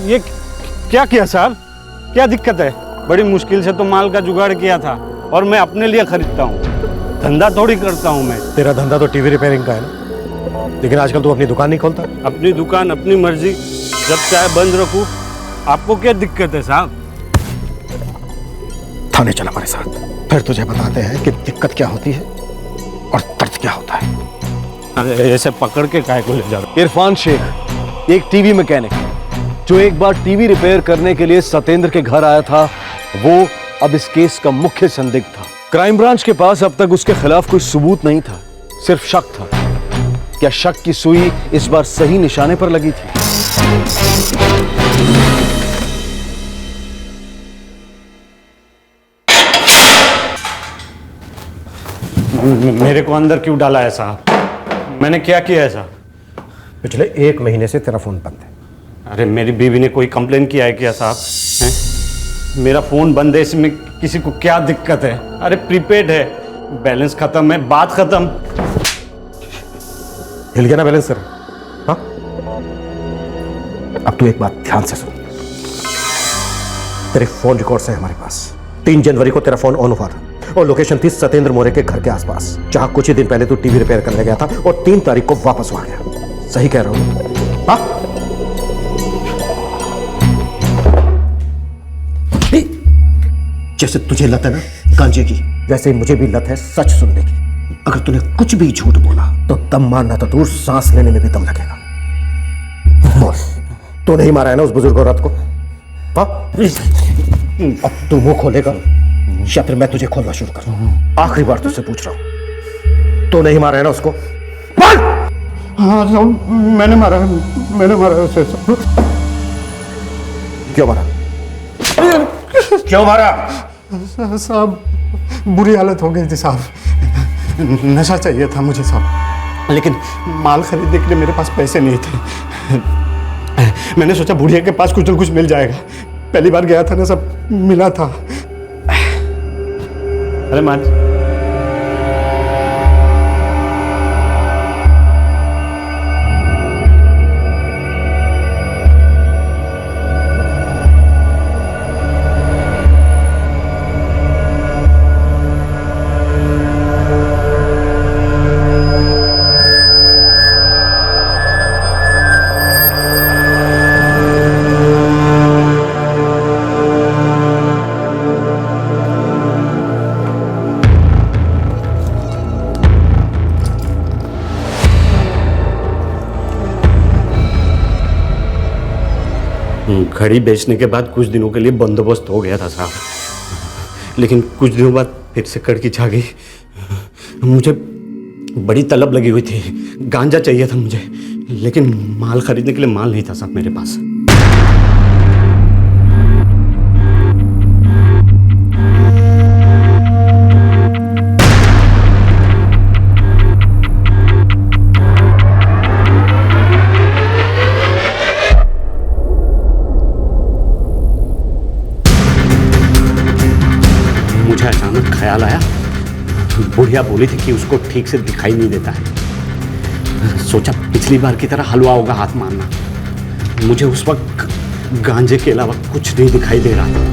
ये क्या किया साहब? क्या दिक्कत है? बड़ी मुश्किल से तो माल का जुगाड़ किया था, और मैं अपने लिए खरीदता हूँ, धंधा थोड़ी करता हूँ मैं। तेरा धंधा तो टीवी रिपेयरिंग का है ना, लेकिन आजकल तू अपनी दुकान नहीं खोलता? अपनी दुकान अपनी मर्जी, जब चाहे बंद रखूँ, आपको क्या दिक्कत है साहब? थाने चल हमारे साथ, फिर तुझे बताते हैं कि दिक्कत क्या होती है और दर्द क्या होता है। ऐसे पकड़ के काय को ले जा रहा? इरफान शेख एक टीवी मैकेनिक जो एक बार टीवी रिपेयर करने के लिए सतेंद्र के घर आया था, वो अब इस केस का मुख्य संदिग्ध था। क्राइम ब्रांच के पास अब तक उसके खिलाफ कोई सबूत नहीं था, सिर्फ शक था। क्या शक की सुई इस बार सही निशाने पर लगी थी? मेरे को अंदर क्यों डाला है साहब? मैंने क्या किया है साहब? पिछले 1 महीने से तेरा फोन बंद है। अरे मेरी बीवी ने कोई कंप्लेन किया है क्या साहब? हैं? मेरा फोन बंद है, इसमें किसी को क्या दिक्कत है? अरे प्रीपेड है, बैलेंस खत्म है, बात खत्म। हिल गया ना बैलेंस सर? हाँ, अब तू एक बात ध्यान से सुन। तेरे फोन रिकॉर्ड्स हैं हमारे पास। 3 जनवरी को तेरा फोन ऑन हुआ था और लोकेशन थी सतेंद्र मोरे के घर के आसपास, जहां कुछ ही दिन पहले तू टीवी रिपेयर करने गया था और 3 तारीख को वापस आ गया। सही कह रहा हूं? हाँ? जैसे तुझे लत है ना गांजे की, वैसे ही मुझे भी लत है सच सुनने की। अगर तूने कुछ भी झूठ बोला तो दम मारना तो दूर, सांस लेने में भी दम लगेगा। बोल, तू नहीं मारा है ना उस बुजुर्ग औरत को? हाँ? अब तू मुंह खोलेगा या फिर मैं तुझे खोलना शुरू करूं? आखिरी बार तुझसे पूछ रहा हूं, तू नहीं मारा है ना उसको? बोल! हाँ मैंने मारा उसे। क्यों मारा? क्यों मारा? साहब बुरी हालत हो गई थी साहब, नशा चाहिए था मुझे साहब, लेकिन माल खरीदने के लिए मेरे पास पैसे नहीं थे। मैंने सोचा बुढ़िया के पास कुछ न कुछ मिल जाएगा। पहली बार गया था ना, सब मिला था। अरे मान घड़ी बेचने के बाद कुछ दिनों के लिए बंदोबस्त हो गया था साहब, लेकिन कुछ दिनों बाद फिर से कड़की छा गई। मुझे बड़ी तलब लगी हुई थी, गांजा चाहिए था मुझे, लेकिन माल खरीदने के लिए माल नहीं था साहब मेरे पास। मुझे अचानक ख्याल आया, बुढ़िया बोली थी कि उसको ठीक से दिखाई नहीं देता है। सोचा पिछली बार की तरह हलवा होगा हाथ मारना। मुझे उस वक्त गांजे के अलावा कुछ नहीं दिखाई दे रहा था।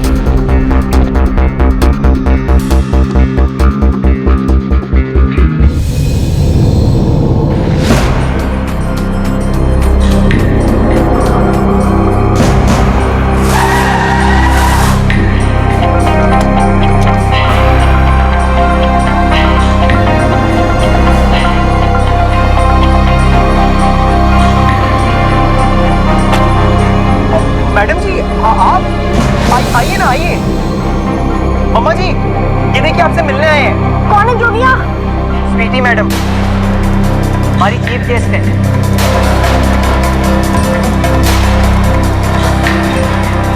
मैडम जी आप आइए ना, आइए। मम्मा जी ये देखिए आपसे मिलने आए हैं। कौन है जोगिया? स्वीटी मैडम, हमारी चीफ गेस्ट है।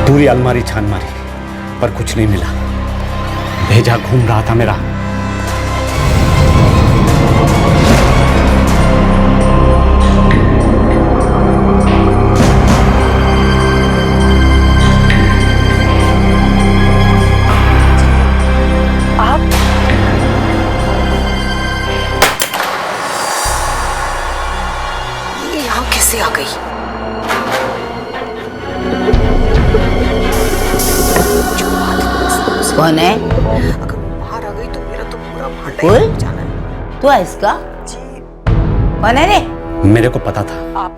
पूरी अलमारी छान मारी पर कुछ नहीं मिला। भेजा घूम रहा था मेरा। कैसे आ गई? कौन है? अगर बाहर आ गई तो मेरा तो पूरा भांडा बोल, ही जाना है। तू है इसका? कौन है रे? मेरे को पता था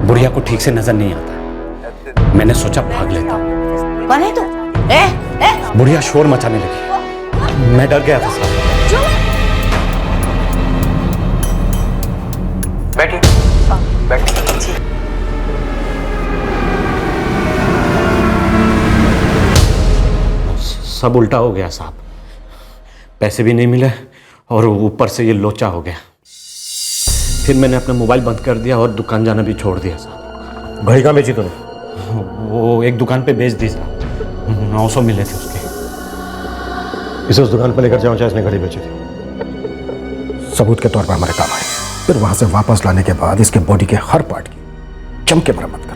बुढ़िया को ठीक से नजर नहीं आता, मैंने सोचा भाग लेता। कौन है तू? बुढ़िया शोर मचाने लगी, मैं डर गया था साहब। बैठिए बैठिए। सब उल्टा हो गया साहब, पैसे भी नहीं मिले और ऊपर से ये लोचा हो गया। फिर मैंने अपना मोबाइल बंद कर दिया और दुकान जाना भी छोड़ दिया साहब। घड़ी कहाँ बेची तूने? वो एक दुकान पे बेच दी साहब, 900 मिले थे उसके। इसे उस दुकान पर लेकर जाओ जहाँ इसने घड़ी बेची थी, सबूत के तौर पर हमारे काम आए। फिर वहां से वापस लाने के बाद इसके बॉडी के हर पार्ट की जम के मरम्मत कर।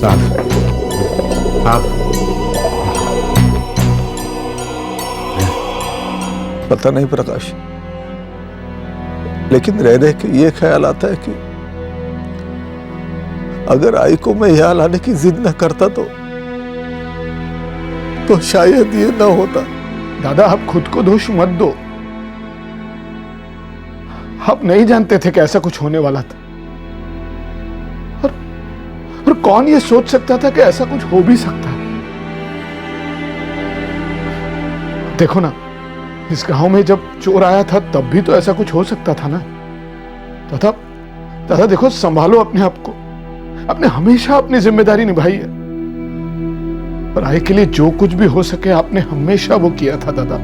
साहब पता नहीं प्रकाश, लेकिन रह रह के ये ख्याल आता है कि अगर आई को मैं यहाँ लाने की जिद न करता तो शायद ये न होता। दादा आप खुद को दोष मत दो, आप नहीं जानते थे कि ऐसा कुछ होने वाला था। और कौन ये सोच सकता था कि ऐसा कुछ हो भी सकता है। देखो ना, इस गांव में जब चोर आया था तब भी तो ऐसा कुछ हो सकता था ना। दादा देखो, संभालो अपने आप को। आपने हमेशा अपनी जिम्मेदारी निभाई है और आय के लिए जो कुछ भी हो सके आपने हमेशा वो किया था दादा।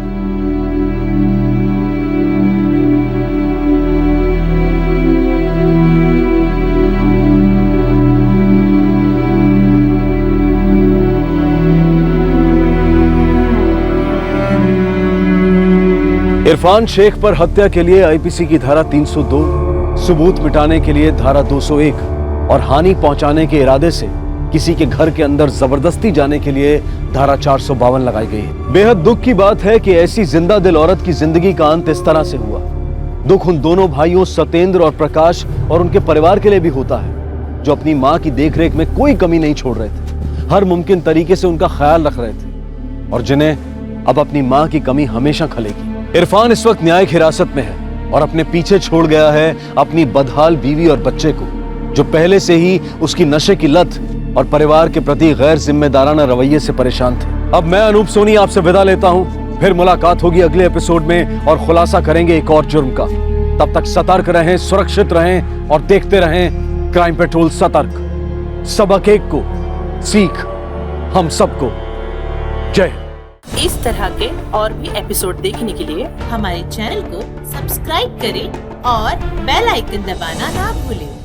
इरफान शेख पर हत्या के लिए आईपीसी की धारा 302, सबूत मिटाने के लिए धारा 201 और हानि पहुंचाने के इरादे से किसी के घर के अंदर जबरदस्ती जाने के लिए धारा 452 लगाई गई है। बेहद दुख की बात है कि ऐसी जिंदा दिल औरत की जिंदगी का अंत इस तरह से हुआ। दुख उन दोनों भाइयों सतेंद्र और प्रकाश और उनके परिवार के लिए भी होता है, जो अपनी मां की देखरेख में कोई कमी नहीं छोड़ रहे थे, हर मुमकिन तरीके से उनका ख्याल रख रहे थे और जिन्हें अब अपनी मां की कमी हमेशा खलेगी। इरफान इस वक्त न्यायिक हिरासत में है और अपने पीछे छोड़ गया है अपनी बदहाल बीवी और बच्चे को, जो पहले से ही उसकी नशे की लत और परिवार के प्रति गैर जिम्मेदाराना रवैये से परेशान थे। अब मैं अनूप सोनी आपसे विदा लेता हूं, फिर मुलाकात होगी अगले एपिसोड में और खुलासा करेंगे एक और जुर्म का। तब तक सतर्क रहें, सुरक्षित रहें और देखते रहें क्राइम पेट्रोल सतर्क। सबक एक को, सीख हम सबको। जय। इस तरह के और भी एपिसोड देखने के लिए हमारे चैनल को सब्सक्राइब करें और बेल आइकन दबाना ना भूलें।